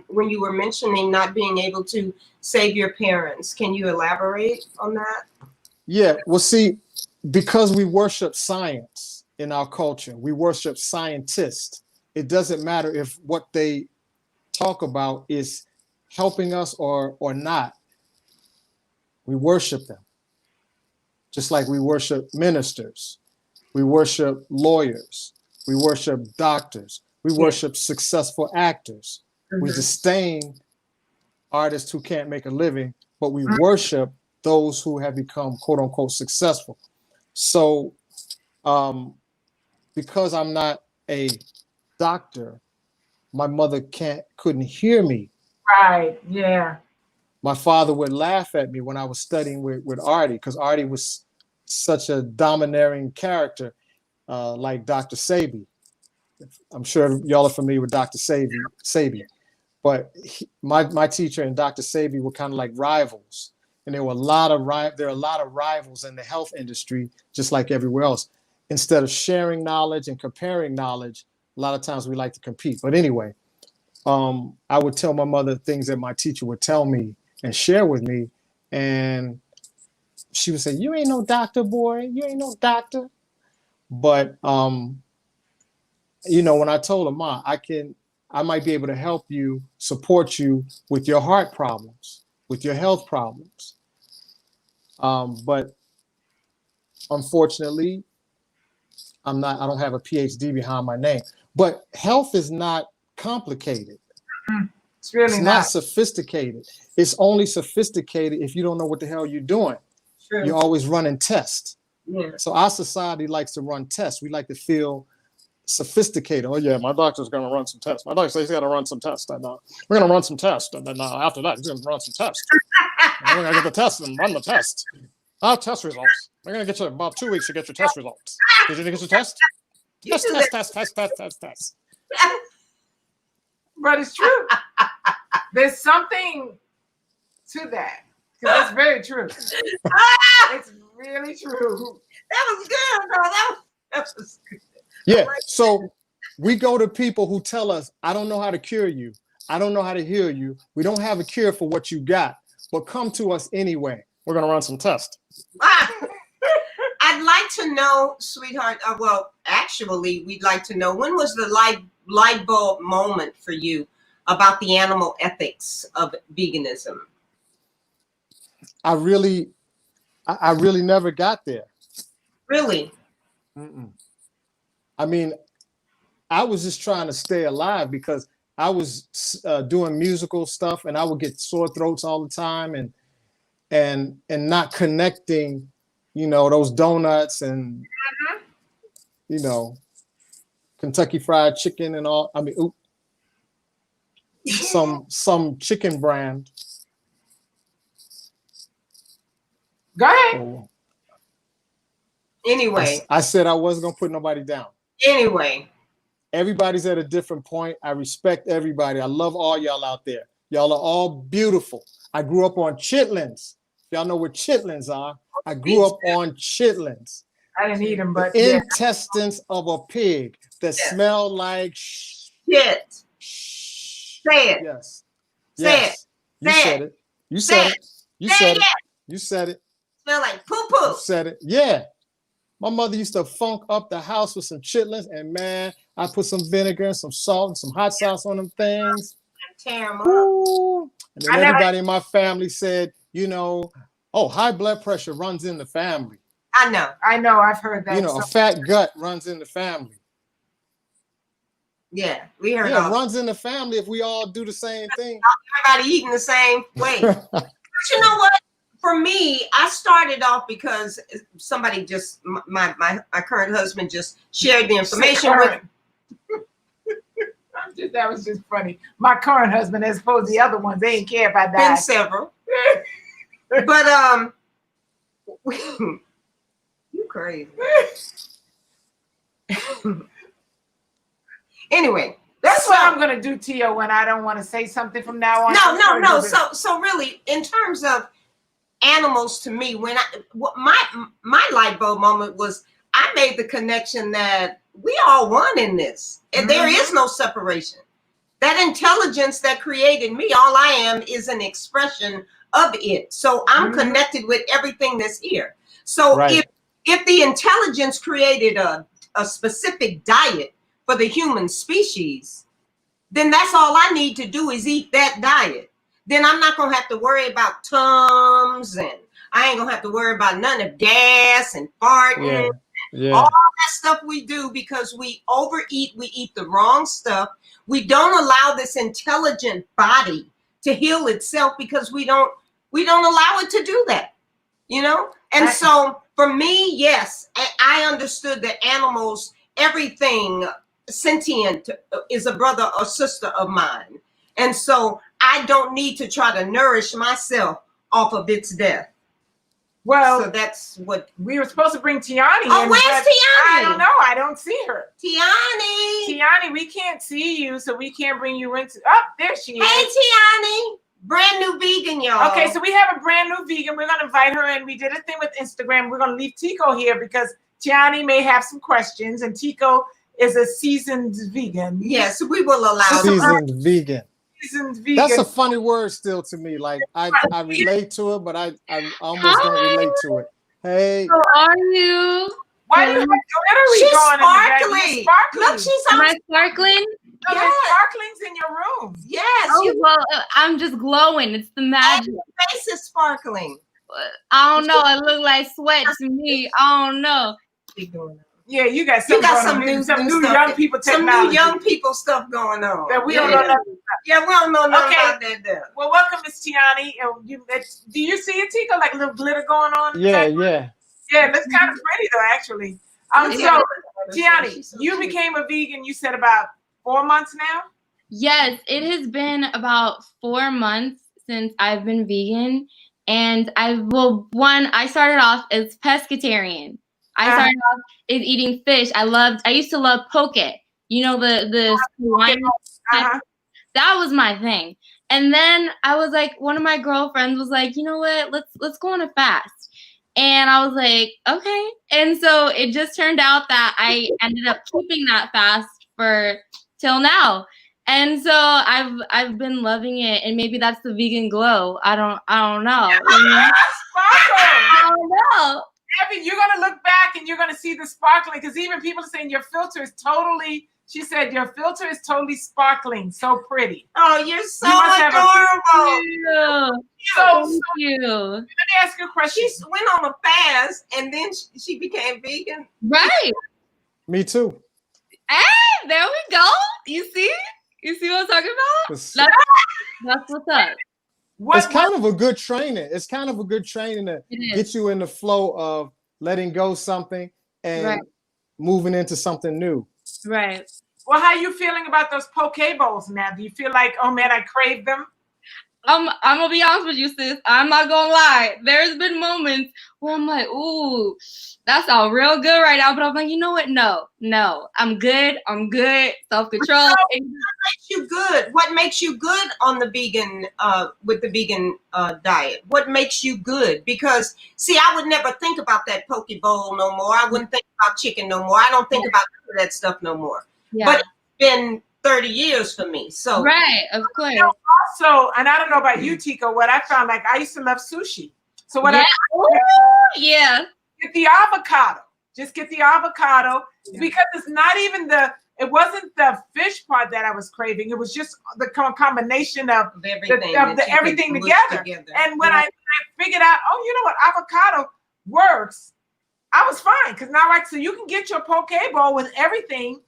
when you were mentioning not being able to save your parents. Can you elaborate on that? Yeah, well, see, because we worship science in our culture, we worship scientists. It doesn't matter if what they talk about is helping us or not. We worship them. Just like we worship ministers, we worship lawyers, we worship doctors, we worship successful actors. We disdain artists who can't make a living, but we worship those who have become quote unquote successful. So because I'm not a doctor, my mother couldn't hear me. Right, yeah. My father would laugh at me when I was studying with Artie, because Artie was such a domineering character, like Dr. Sabi. I'm sure y'all are familiar with Dr. Sabi. But my teacher and Dr. Sabi were kind of like rivals. And there are a lot of rivals in the health industry, just like everywhere else. Instead of sharing knowledge and comparing knowledge, a lot of times we like to compete. But anyway, I would tell my mother things that my teacher would tell me and share with me. And she would say, you ain't no doctor, boy. You ain't no doctor. But, you know, when I told her, Ma, I might be able to help you, support you with your heart problems, with your health problems. But unfortunately, I don't have a PhD behind my name. But health is not complicated. It's not sophisticated. It's only sophisticated if you don't know what the hell you're doing. True. You're always running tests. Yeah. So our society likes to run tests. We like to feel sophisticated. Oh yeah, my doctor's going to run some tests. My doctor says he's got to run some tests. And, we're going to run some tests. And then after that, he's going to run some tests. And we're going to get the tests and run the test. Our test results. We're going to get you about 2 weeks to get your test results. Did you get your test? Test. But it's true. There's something to that. Because it's very true. It's really true. That was good, bro. That was good. Yeah. So we go to people who tell us, I don't know how to cure you. I don't know how to heal you. We don't have a cure for what you got, but come to us anyway. We're going to run some tests. I'd like to know, sweetheart, well, actually, we'd like to know, when was the light bulb moment for you about the animal ethics of veganism? I really never got there. Really? Mm-mm. I mean, I was just trying to stay alive because I was doing musical stuff and I would get sore throats all the time and not connecting, you know, those donuts and, you know, Kentucky Fried Chicken and all. I mean, some chicken brand. Go ahead. So Anyway. I said I wasn't going to put nobody down. Anyway. Everybody's at a different point. I respect everybody. I love all y'all out there. Y'all are all beautiful. I grew up on chitlins. Y'all know what chitlins are. I grew up on chitlins. I didn't eat them, but the intestines of a pig that smell like shit. Say it. Yes. Say yes. it. You said it. You said it. You said it. You said it. Smell like poo You poo. said it. Yeah. My mother used to funk up the house with some chitlins, and man, I put some vinegar and some salt and some hot sauce on them things. Tear them up. Ooh. And then everybody in my family said, you know, oh, high blood pressure runs in the family. I know. I've heard that. You know, a fat gut runs in the family. Yeah, we heard Yeah, all. it runs in the family if we all do the same thing. Everybody eating the same way. But you know what? For me, I started off because somebody just my current husband just shared the information with. That was just funny. My current husband, as opposed to the other ones, they didn't care if I died. Been several. But you crazy. Anyway, that's what I'm gonna do, Tio, when I don't want to say something from now on. No. So really, in terms of animals, to me, when my light bulb moment was, I made the connection that we all one in this, and there is no separation. That intelligence that created me, all I am is an expression of it. So I'm connected with everything that's here. So if the intelligence created a specific diet for the human species, then that's all I need to do is eat that diet. Then I'm not gonna have to worry about Tums, and I ain't gonna have to worry about none of gas and farting. All that stuff we do because we overeat, we eat the wrong stuff. We don't allow this intelligent body to heal itself because we don't allow it to do that, you know? And so for me, yes, I understood that animals, everything sentient is a brother or sister of mine. And so I don't need to try to nourish myself off of its death. Well, so that's what we were supposed to bring Gianni. Oh, where's Gianni? I don't know. I don't see her. Gianni, we can't see you, so we can't bring you into. Oh, there she is. Hey, Gianni, brand new vegan, y'all. Okay, so we have a brand new vegan. We're gonna invite her in. We did a thing with Instagram. We're gonna leave Tico here because Gianni may have some questions, and Tico is a seasoned vegan. Yes, we will allow seasoned vegan. Vegan. That's a funny word still to me. Like I relate to it, but I almost don't relate to it. Hey, how are you? Why do you have glittery she's going sparkling. in the Look, she's Am I sparkling? No, there's sparklings in your room. Yes. Oh, well, I'm just glowing. It's the magic. Your face is sparkling. I don't know. It look like sweat to me. I don't know. Yeah, you got some new young people technology. Some new young people stuff going on. That we don't know nothing about. Yeah, we don't know nothing about that. Well, welcome, Miss Gianni. Do you see it, Tico? Like a little glitter going on? Yeah. Yeah, it looks kind of pretty though, actually. So, Gianni, you became a vegan, you said about 4 months now? Yes, it has been about 4 months since I've been vegan. And I started off as pescatarian. I started off as eating fish. I used to love poke. You know, the wine. That was my thing. And then I was like, one of my girlfriends was like, you know what, let's go on a fast. And I was like, okay. And so it just turned out that I ended up keeping that fast for till now. And so I've been loving it, and maybe that's the vegan glow. I don't know. I don't know. Evan, you're gonna look back and you're gonna see the sparkling, because even people are saying your filter is totally. She said your filter is totally sparkling, so pretty. Oh, you're so adorable. Thank you. Let me ask you a question. She went on a fast and then she became vegan. Right. Me too. Hey, there we go. You see what I'm talking about? That's what's up. It's kind of a good training. It's kind of a good training to get you in the flow of letting go something and moving into something new. Right. Well, how are you feeling about those poke bowls now? Do you feel like, oh man, I crave them? I'm gonna be honest with you, sis. I'm not gonna lie. There's been moments where I'm like, ooh, that sounds real good right now. But I'm like, you know what? No, I'm good. Self-control. What makes you good? What makes you good on the vegan, with the vegan diet? What makes you good? Because see, I would never think about that poke bowl no more. I wouldn't think about chicken no more. I don't think about that stuff no more. Yeah. But it's been 30 years for me. So right, of course. Also, and I don't know about you, Tico, what I found, like I used to love sushi. So what Yeah. Yeah. get the avocado. Just get the avocado because it's not even it wasn't the fish part that I was craving. It was just the combination of everything together. And when I figured out, oh, you know what, avocado works, I was fine. Because now, like, so you can get your poke bowl with everything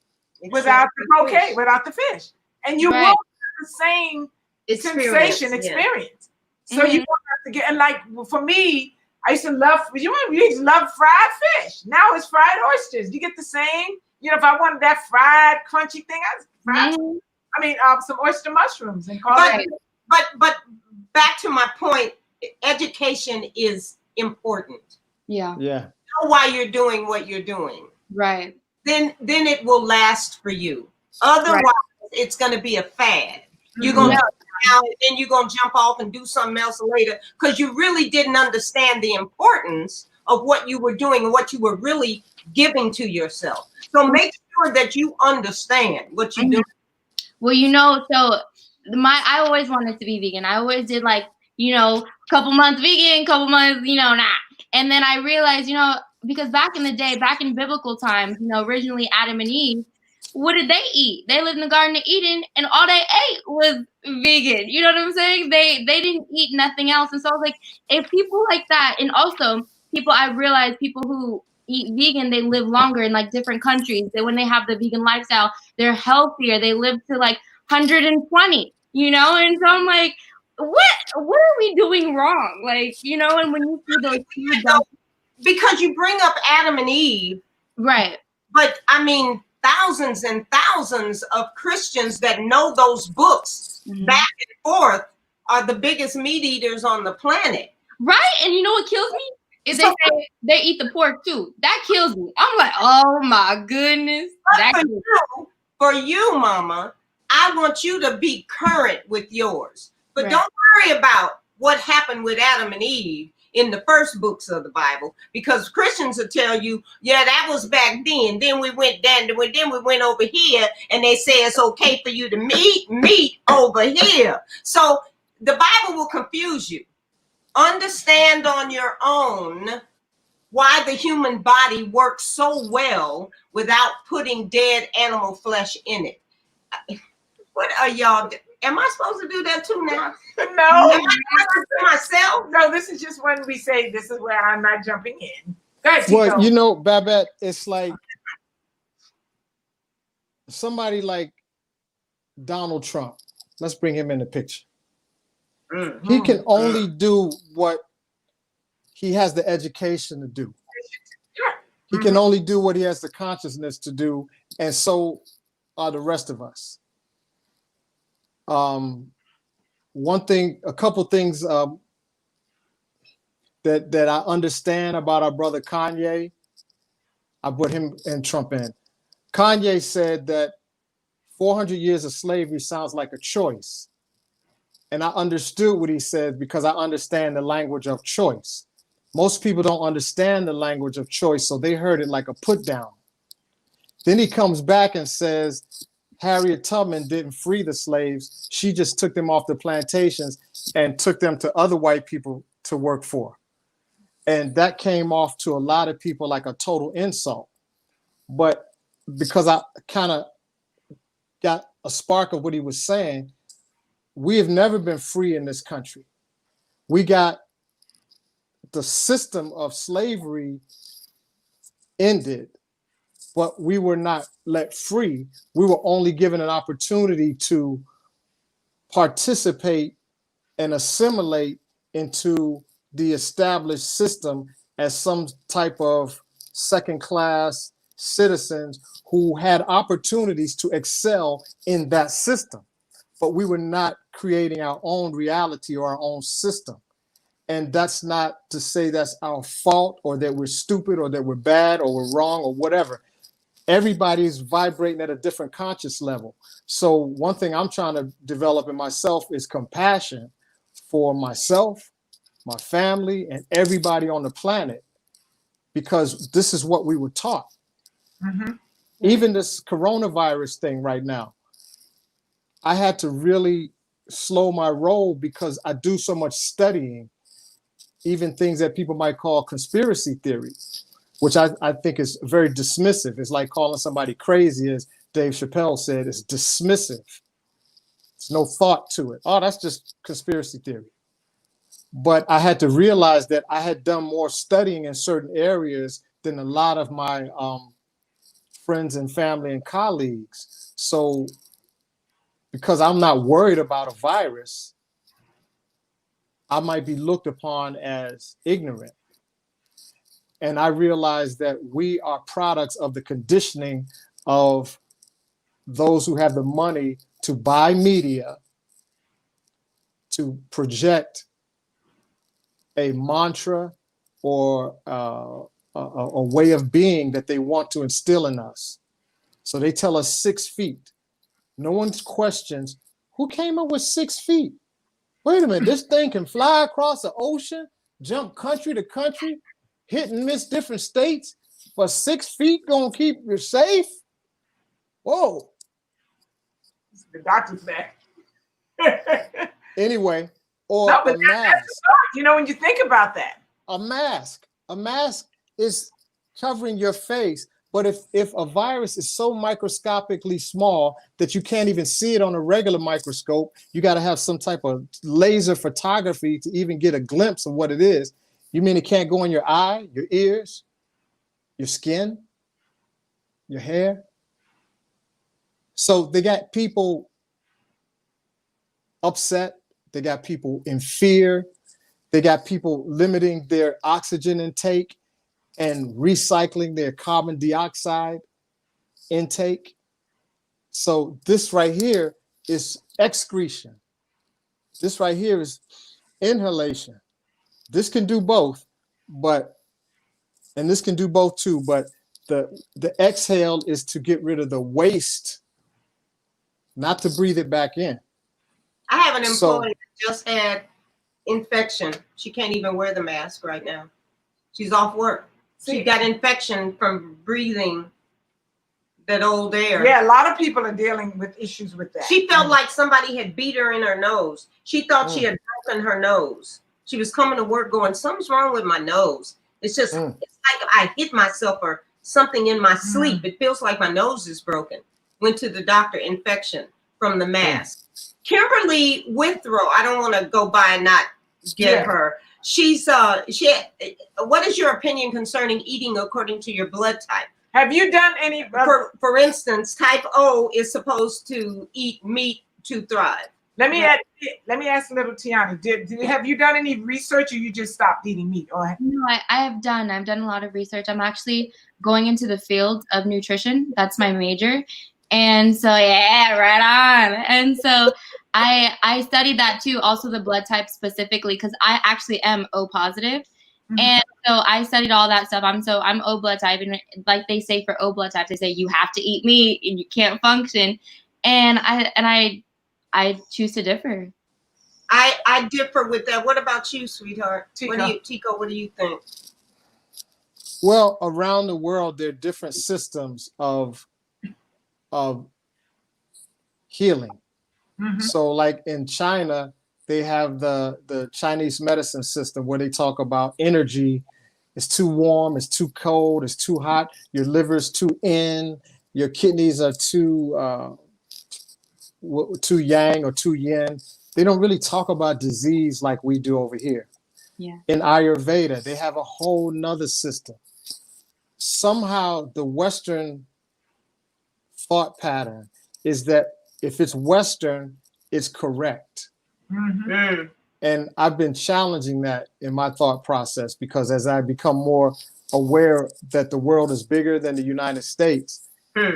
without the poke, without the fish. And you will have the same sensation experience. So you don't have to get, and like for me, I used to love, you used to love fried fish. Now it's fried oysters. You get the same, you know, if I wanted that fried, crunchy thing, some oyster mushrooms and call it. But back to my point, education is important. Yeah. Know why you're doing what you're doing. Right. Then it will last for you. Otherwise, it's going to be a fad. You're going to now, and then you're going to jump off and do something else later because you really didn't understand the importance of what you were doing and what you were really giving to yourself. So make sure that you understand what you're doing. Well, you know, so I always wanted to be vegan. I always did, like, you know, couple months vegan, couple months, you know, not. And then I realized, you know, because back in the day, back in biblical times, you know, originally Adam and Eve, what did they eat? They lived in the Garden of Eden, and all they ate was vegan. You know what I'm saying? They didn't eat nothing else. And so I was like, if people like that, and also people, I realized people who eat vegan, they live longer in like different countries. That when they have the vegan lifestyle, they're healthier. They live to like 120, you know? And so I'm like, what are we doing wrong? Like, you know, and when you see those people, because you bring up Adam and Eve. Right. But I mean, thousands and thousands of Christians that know those books back and forth are the biggest meat eaters on the planet. Right. And you know what kills me? Is they say they eat the pork too. That kills me. I'm like, oh my goodness. For you, Mama, I want you to be current with yours. But don't worry about what happened with Adam and Eve in the first books of the Bible, because Christians will tell you, yeah, that was back then. Then we went down, then we went over here, and they say it's okay for you to meet over here. So the Bible will confuse you. Understand on your own why the human body works so well without putting dead animal flesh in it. What are y'all? Am I supposed to do that too now? No. Am I supposed to do myself? No, this is just when we say this is where I'm not jumping in. Go ahead, Well, Tico. you know, Babette, it's like somebody like Donald Trump. Let's bring him in the picture. He can only do what he has the education to do. He can only do what he has the consciousness to do, and so are the rest of us. A couple things that I understand about our brother Kanye, I put him and Trump in. Kanye said that 400 years of slavery sounds like a choice. And I understood what he said because I understand the language of choice. Most people don't understand the language of choice, so they heard it like a put down. Then he comes back and says, Harriet Tubman didn't free the slaves. She just took them off the plantations and took them to other white people to work for. And that came off to a lot of people like a total insult. But because I kind of got a spark of what he was saying, we have never been free in this country. We got the system of slavery ended, but we were not let free. We were only given an opportunity to participate and assimilate into the established system as some type of second-class citizens who had opportunities to excel in that system. But we were not creating our own reality or our own system. And that's not to say that's our fault or that we're stupid or that we're bad or we're wrong or whatever. Everybody's vibrating at a different conscious level. So one thing I'm trying to develop in myself is compassion for myself, my family, and everybody on the planet, because this is what we were taught. Even this coronavirus thing right now, I had to really slow my roll because I do so much studying. even things that people might call conspiracy theory, which I think is very dismissive. It's like calling somebody crazy, as Dave Chappelle said. It's dismissive. There's no thought to it. Oh, that's just conspiracy theory. But I had to realize that I had done more studying in certain areas than a lot of my friends and family and colleagues. So because I'm not worried about a virus, I might be looked upon as ignorant. And I realized that we are products of the conditioning of those who have the money to buy media, to project a mantra or a way of being that they want to instill in us. So they tell us 6 feet. No one questions, who came up with 6 feet? Wait a minute, this thing can fly across the ocean, jump country to country, hit and miss different states, but 6 feet gonna keep you safe? Whoa. The doctor's back. Anyway, or no, but a mask. that's hard, you know, when you think about that. A mask. A mask is covering your face. But if a virus is so microscopically small that you can't even see it on a regular microscope, you got to have some type of laser photography to even get a glimpse of what it is. You mean it can't go in your eye, your ears, your skin, your hair? So they got people upset. They got people in fear. They got people limiting their oxygen intake and recycling their carbon dioxide intake. So this right here is excretion. This right here is inhalation. This can do both, and this can do both too, but the exhale is to get rid of the waste, not to breathe it back in. I have an employee that just had infection. She can't even wear the mask right now. She's off work. She got infection from breathing that old air. Yeah, a lot of people are dealing with issues with that. She felt like somebody had beat her in her nose. She thought she had broken her nose. She was coming to work going, something's wrong with my nose. It's just, it's like I hit myself or something in my sleep. It feels like my nose is broken. Went to the doctor, infection from the mask. Kimberly Withrow, I don't want to go by and not get her. She's what is your opinion concerning eating according to your blood type? Have you done any? For instance, type O is supposed to eat meat to thrive. Let me ask little Tiani. Have you done any research, or you just stopped eating meat? Or no, I've done a lot of research. I'm actually going into the field of nutrition. That's my major. And so, yeah, right on. And so I studied that too, also the blood type specifically, because I actually am O positive. And so I studied all that stuff. I'm O blood type. And like they say for O blood type, they say you have to eat meat and you can't function. And I choose to differ. I differ with that. What about you, sweetheart? Tico, what do you think? Well, around the world, there are different systems of healing. So like in China, they have the Chinese medicine system where they talk about energy. It's too warm, it's too cold, it's too hot, your liver's too in, your kidneys are too yang or too yin. They don't really talk about disease like we do over here. Yeah. In Ayurveda, they have a whole nother system. Somehow the Western thought pattern is that if it's Western, it's correct. And I've been challenging that in my thought process, because as I become more aware that the world is bigger than the United States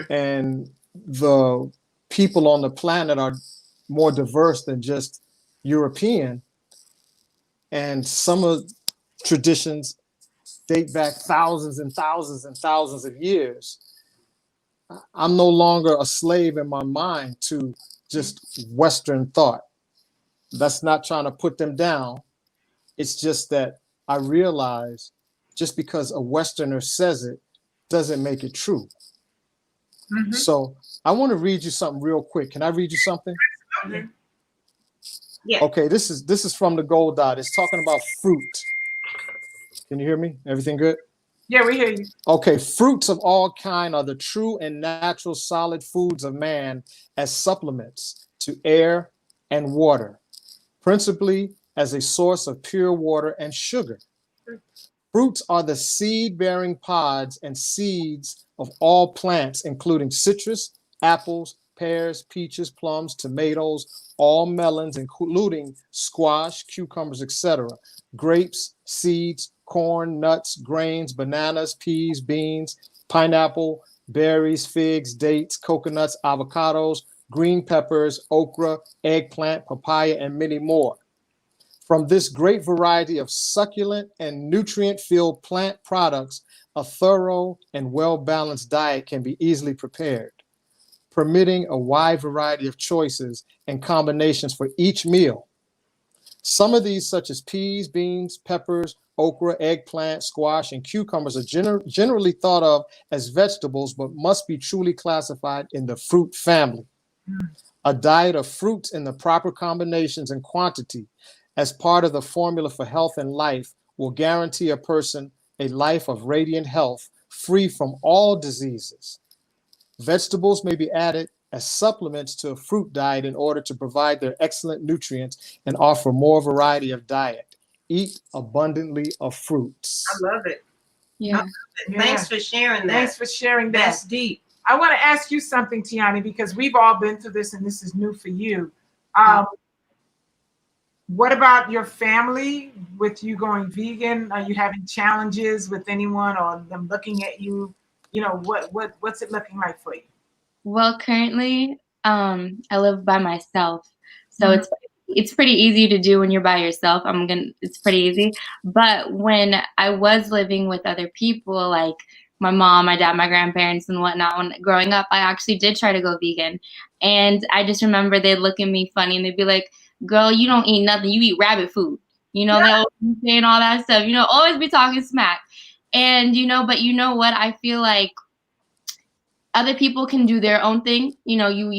and the people on the planet are more diverse than just European, and some of traditions date back thousands and thousands and thousands of years, I'm no longer a slave in my mind to just Western thought. That's not trying to put them down. It's just that I realize just because a Westerner says it doesn't make it true. So I want to read you something real quick. Can I read you something? Yeah. Okay, this is from the Gold Dot. It's talking about fruit. Can you hear me? Everything good? Yeah, we hear you. Okay, fruits of all kind are the true and natural solid foods of man as supplements to air and water, principally as a source of pure water and sugar. Fruits are the seed-bearing pods and seeds of all plants, including citrus, apples, pears, peaches, plums, tomatoes, all melons, including squash, cucumbers, etc., grapes, seeds, corn, nuts, grains, bananas, peas, beans, pineapple, berries, figs, dates, coconuts, avocados, green peppers, okra, eggplant, papaya, and many more. From this great variety of succulent and nutrient-filled plant products, a thorough and well-balanced diet can be easily prepared, permitting a wide variety of choices and combinations for each meal. Some of these, such as peas, beans, peppers, okra, eggplant, squash, and cucumbers, are generally thought of as vegetables, but must be truly classified in the fruit family. A diet of fruits in the proper combinations and quantity as part of the formula for health and life will guarantee a person a life of radiant health, free from all diseases. Vegetables may be added as supplements to a fruit diet in order to provide their excellent nutrients and offer more variety of diet. Eat abundantly of fruits. I love it. Yeah. I love it. Thanks for sharing that. Thanks for sharing that. That's deep. I want to ask you something, Gianni, because we've all been through this and this is new for you. What about your family with you going vegan? Are you having challenges with anyone or them looking at you? You know, what's it looking like for you? Well, currently, I live by myself, so it's pretty easy to do when you're by yourself. It's pretty easy. But when I was living with other people, like my mom, my dad, my grandparents, and whatnot, when growing up, I actually did try to go vegan, and I just remember they'd look at me funny and they'd be like, "Girl, you don't eat nothing. You eat rabbit food." You know, they'll be saying all that stuff. You know, always be talking smack. And but you know what? I feel like other people can do their own thing. You know, you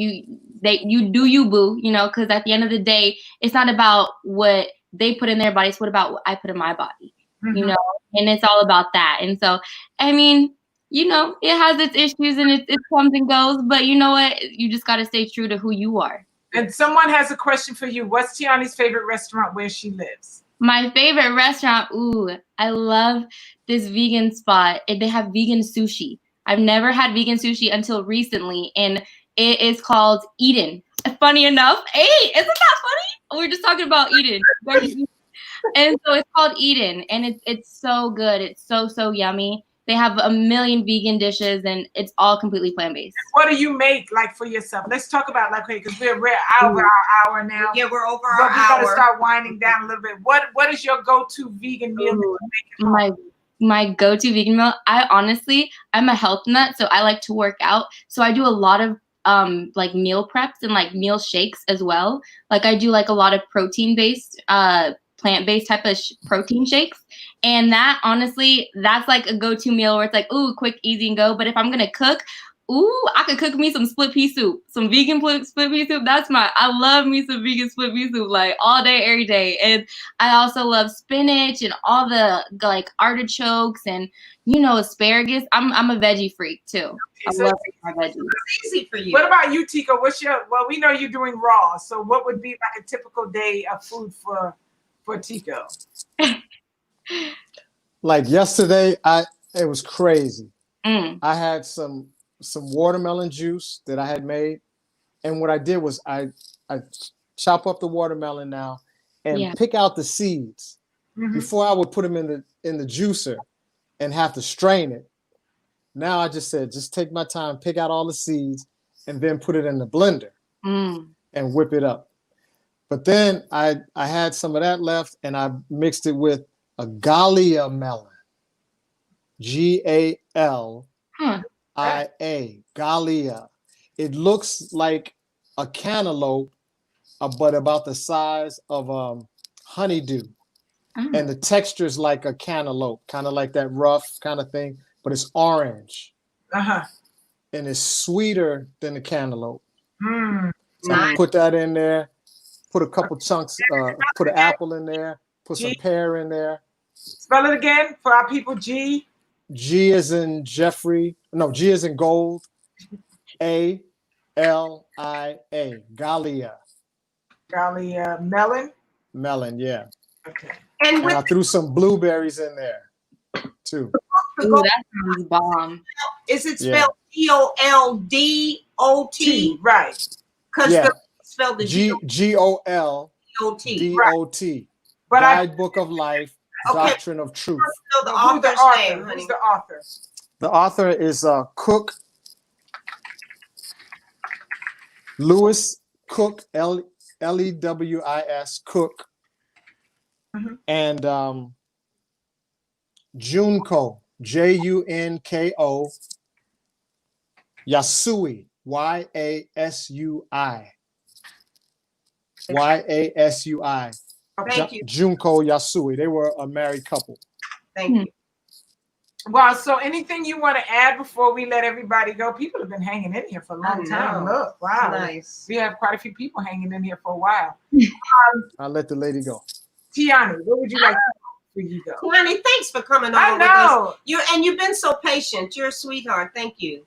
do you, boo. You know, because at the end of the day, it's not about what they put in their bodies. What about what I put in my body? You know, and it's all about that. And so, I mean, you know, it has its issues and it comes and goes. But you know what? You just got to stay true to who you are. And someone has a question for you. What's Gianni's favorite restaurant where she lives? My favorite restaurant, I love this vegan spot. They have vegan sushi. I've never had vegan sushi until recently, and it is called Eden. Funny enough, hey, isn't that funny? We're just talking about Eden. And so it's called Eden, and it's so good. It's so yummy. They have a million vegan dishes, and it's all completely plant-based. What do you make, like, for yourself? Let's talk about, like, okay, because we're over our hour now. Yeah, we're over but our we got to hour. start winding down a little bit. What is your go-to vegan meal that you make at home? My go-to vegan meal, I'm a health nut, so I like to work out. So I do a lot of like meal preps and like meal shakes as well. Like I do like a lot of protein-based, plant-based type of protein shakes. And that, honestly, that's like a go-to meal where it's like, ooh, quick, easy, and go. But if I'm going to cook, I could cook me some split pea soup, some vegan split pea soup. I love me some vegan split pea soup, like all day, every day. And I also love spinach and all the like artichokes and, asparagus. I'm a veggie freak too. I love my veggies. It's easy for you. What about you, Tico? Well, we know you're doing raw. So what would be like a typical day of food for Tico? Like yesterday, it was crazy. I had some watermelon juice that I had made, and what I did was I chop up the watermelon now and pick out the seeds. Before I would put them in the juicer and have to strain it. Now I just said, just take my time, pick out all the seeds, and then put it in the blender and whip it up. But then I had some of that left, and I mixed it with a Galia melon, Galia, Galia. It looks like a cantaloupe, but about the size of honeydew. And the texture is like a cantaloupe, kind of like that rough kind of thing, but it's orange. And it's sweeter than the cantaloupe. So I put that in there, put a couple chunks, put an apple in there, put some pear in there, Spell it again for our people. G. G is in Jeffrey. No, G is in gold. A-L-I-A. Galia. Galia melon. Melon, yeah. Okay. And And I threw some blueberries in there too. the Ooh, gold, that sounds bomb. is it Yeah. spelled Goldot? T. Right. Because Yeah. the spelled the G-O-L-D-O-T. G-O-T. But I Guidebook of Life, Okay. Doctrine of Truth. Know the who's the author's author? name, honey. Who's the author? The author is Cook, Lewis Cook, Lewis Cook, Mhm. and Junko, Junko, Yasui, Yasui. Yasui. Thank you. Junko Yasui. They were a married couple. Thank you. Well, so anything you want to add before we let everybody go? People have been hanging in here for a long I time. know. Look, wow. Nice. We have quite a few people hanging in here for a while. I'll let the lady go. Tiani, what would you like for you go? Gianni, thanks for coming I on with us. know. You've been so patient. You're a sweetheart. Thank you.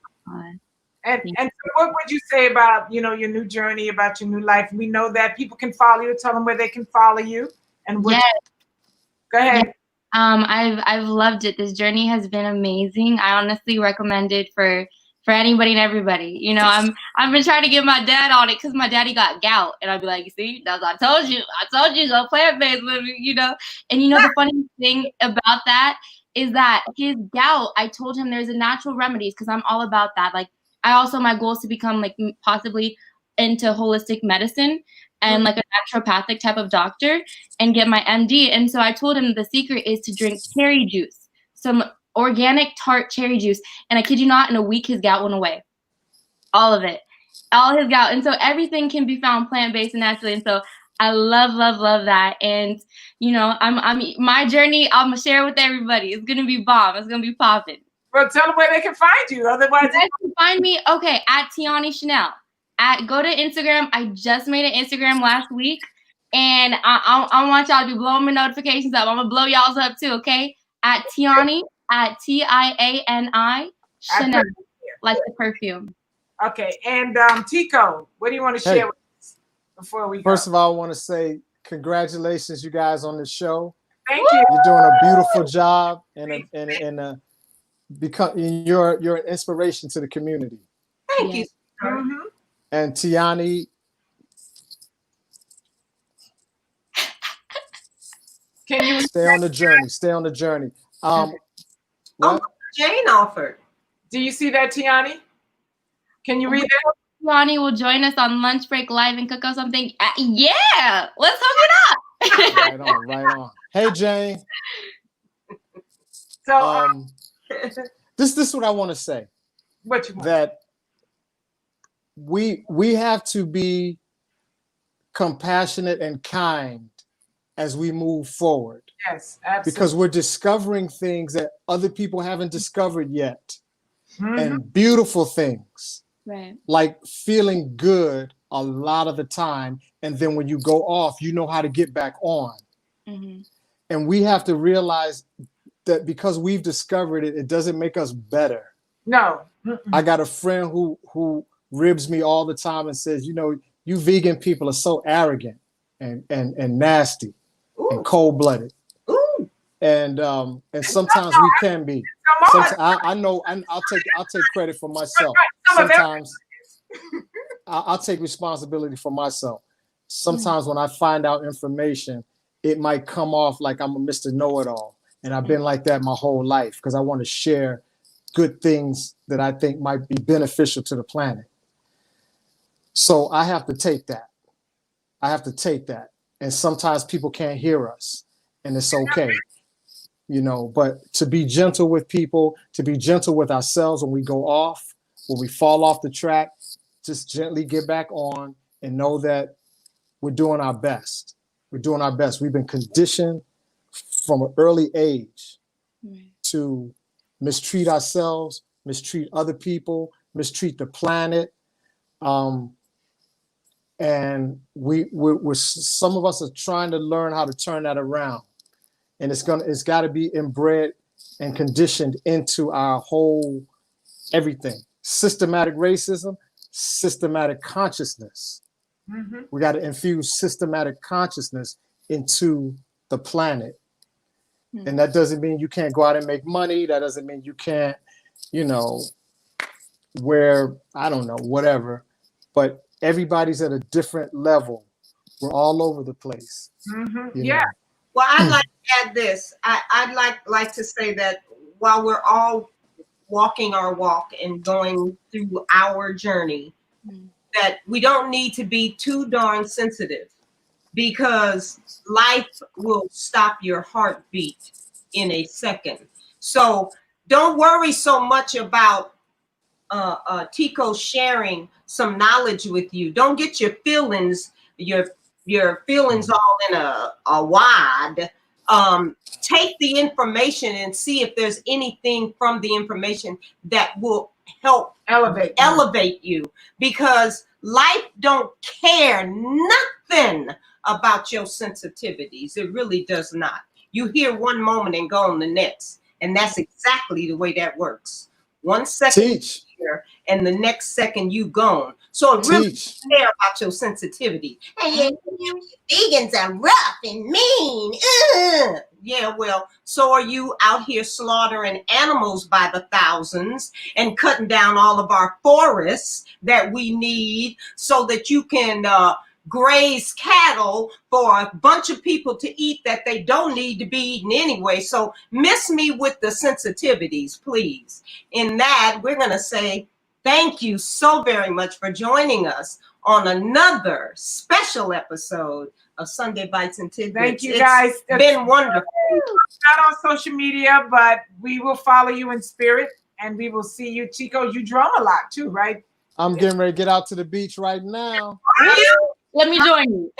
And so what would you say about, you know, your new journey, about your new life? We know that people can follow you. Tell them where they can follow you. And what? Yes. Go ahead. I've loved it. This journey has been amazing. I honestly recommend it for anybody and everybody. You know, I've been trying to get my dad on it because my daddy got gout, and I'd be like, see, that's I told you, go plant-based with me, you know. And you know the funny thing about that is that his gout, I told him there's a natural remedies because I'm all about that. Like my goal is to become like possibly into holistic medicine and like a naturopathic type of doctor and get my MD. And so I told him the secret is to drink cherry juice, some organic tart cherry juice. And I kid you not, in a week, his gout went away. All of it, all his gout. And so everything can be found plant-based and naturally. And so I love, love, love that. And, you know, I'm my journey, I'm going to share with everybody. It's going to be bomb. It's going to be popping. Well, tell them where they can find you. Otherwise, You guys can find me, okay, at Tiani Chanel. Go to Instagram. I just made an Instagram last week, and I want y'all to be blowing my notifications up. I'm gonna blow y'all's up too, okay? At Tiani, at Tiani Chanel, like the perfume. okay. And Tico, what do you want to share with us before we go? First of all, I want to say congratulations, you guys, on the show. Thank you. You're doing a beautiful job, and you're an inspiration to the community. Thank you. Mhm. And Tiani, Can you stay on the journey. Stay on the journey. What? Jane offered. do you see that, Tiani? Can you read that? Tiani will join us on lunch break live and cook us something. Yeah, let's hook it up. Right on, right on. Hey, Jane. So, This is what I want to say. what you want? That we have to be compassionate and kind as we move forward, Yes, absolutely. because we're discovering things that other people haven't discovered yet, Mhm. and beautiful things, Right. like feeling good a lot of the time, and then when you go off, you know how to get back on. Mm-hmm. And we have to realize that because we've discovered it, it doesn't make us better. No. Mm-mm. I got a friend who ribs me all the time and says, you know, you vegan people are so arrogant and nasty and cold-blooded. Ooh. And sometimes we can be. Come on. Sometimes, I know, and I'll take credit for myself. Some of Sometimes I'll take responsibility for myself. Sometimes when I find out information, it might come off like I'm a Mr. Know-it-all. And I've been like that my whole life because I want to share good things that I think might be beneficial to the planet. So I have to take that. And sometimes people can't hear us, and it's okay, you know, but to be gentle with people, to be gentle with ourselves when we go off, when we fall off the track, just gently get back on and know that we're doing our best. We're doing our best. We've been conditioned from an early age to mistreat ourselves, mistreat other people, mistreat the planet. And we're some of us are trying to learn how to turn that around. and it's got to be inbred and conditioned into our whole everything. Systematic racism, systematic consciousness. Mm-hmm. We got to infuse systematic consciousness into the planet. And that doesn't mean you can't go out and make money. That doesn't mean you can't, wear, I don't know, whatever. But everybody's at a different level. We're all over the place. Mm-hmm. Yeah. Well, I'd like to add this. I'd like to say that while we're all walking our walk and going through our journey, that we don't need to be too darn sensitive, because life will stop your heartbeat in a second. So don't worry so much about Tico sharing some knowledge with you. Don't get your feelings all in a wad. Take the information and see if there's anything from the information that will help elevate you, because life don't care nothing about your sensitivities. It really does not. You hear one moment and go on the next, and that's exactly the way that works. 1 second here, and the next second you gone. So it really doesn't care about your sensitivity. Hey, vegans are rough and mean. Yeah, well, so are you out here slaughtering animals by the thousands and cutting down all of our forests that we need so that you can graze cattle for a bunch of people to eat that they don't need to be eaten anyway. So miss me with the sensitivities, please. In that, we're going to say thank you so very much for joining us on another special episode of Sunday Bites and Tidbits. Thank you, guys. It's been wonderful. Not on social media, but we will follow you in spirit, and we will see you. Tico, you drum a lot too, right? I'm getting ready to get out to the beach right now. Are you? Let me join you.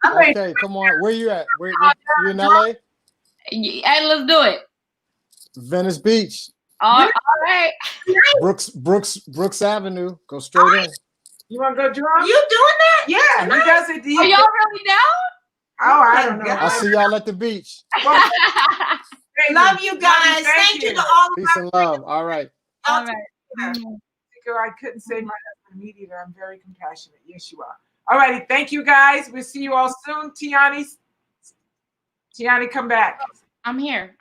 Okay, come on. Where you at? Where you in LA? Hey, let's do it. Venice Beach. All right. Brooks Avenue. Go straight in. You want to go drum? You doing that? Yeah, he does it. Are y'all really down? Oh, I don't know. I'll see y'all at the beach. Love you guys. Thank you to all of Peace and love. All right. All right. Tico, I couldn't say my husband meat eater. I'm very compassionate. Yes, you are. All righty. Thank you, guys. We'll see you all soon. Gianni, come back. I'm here.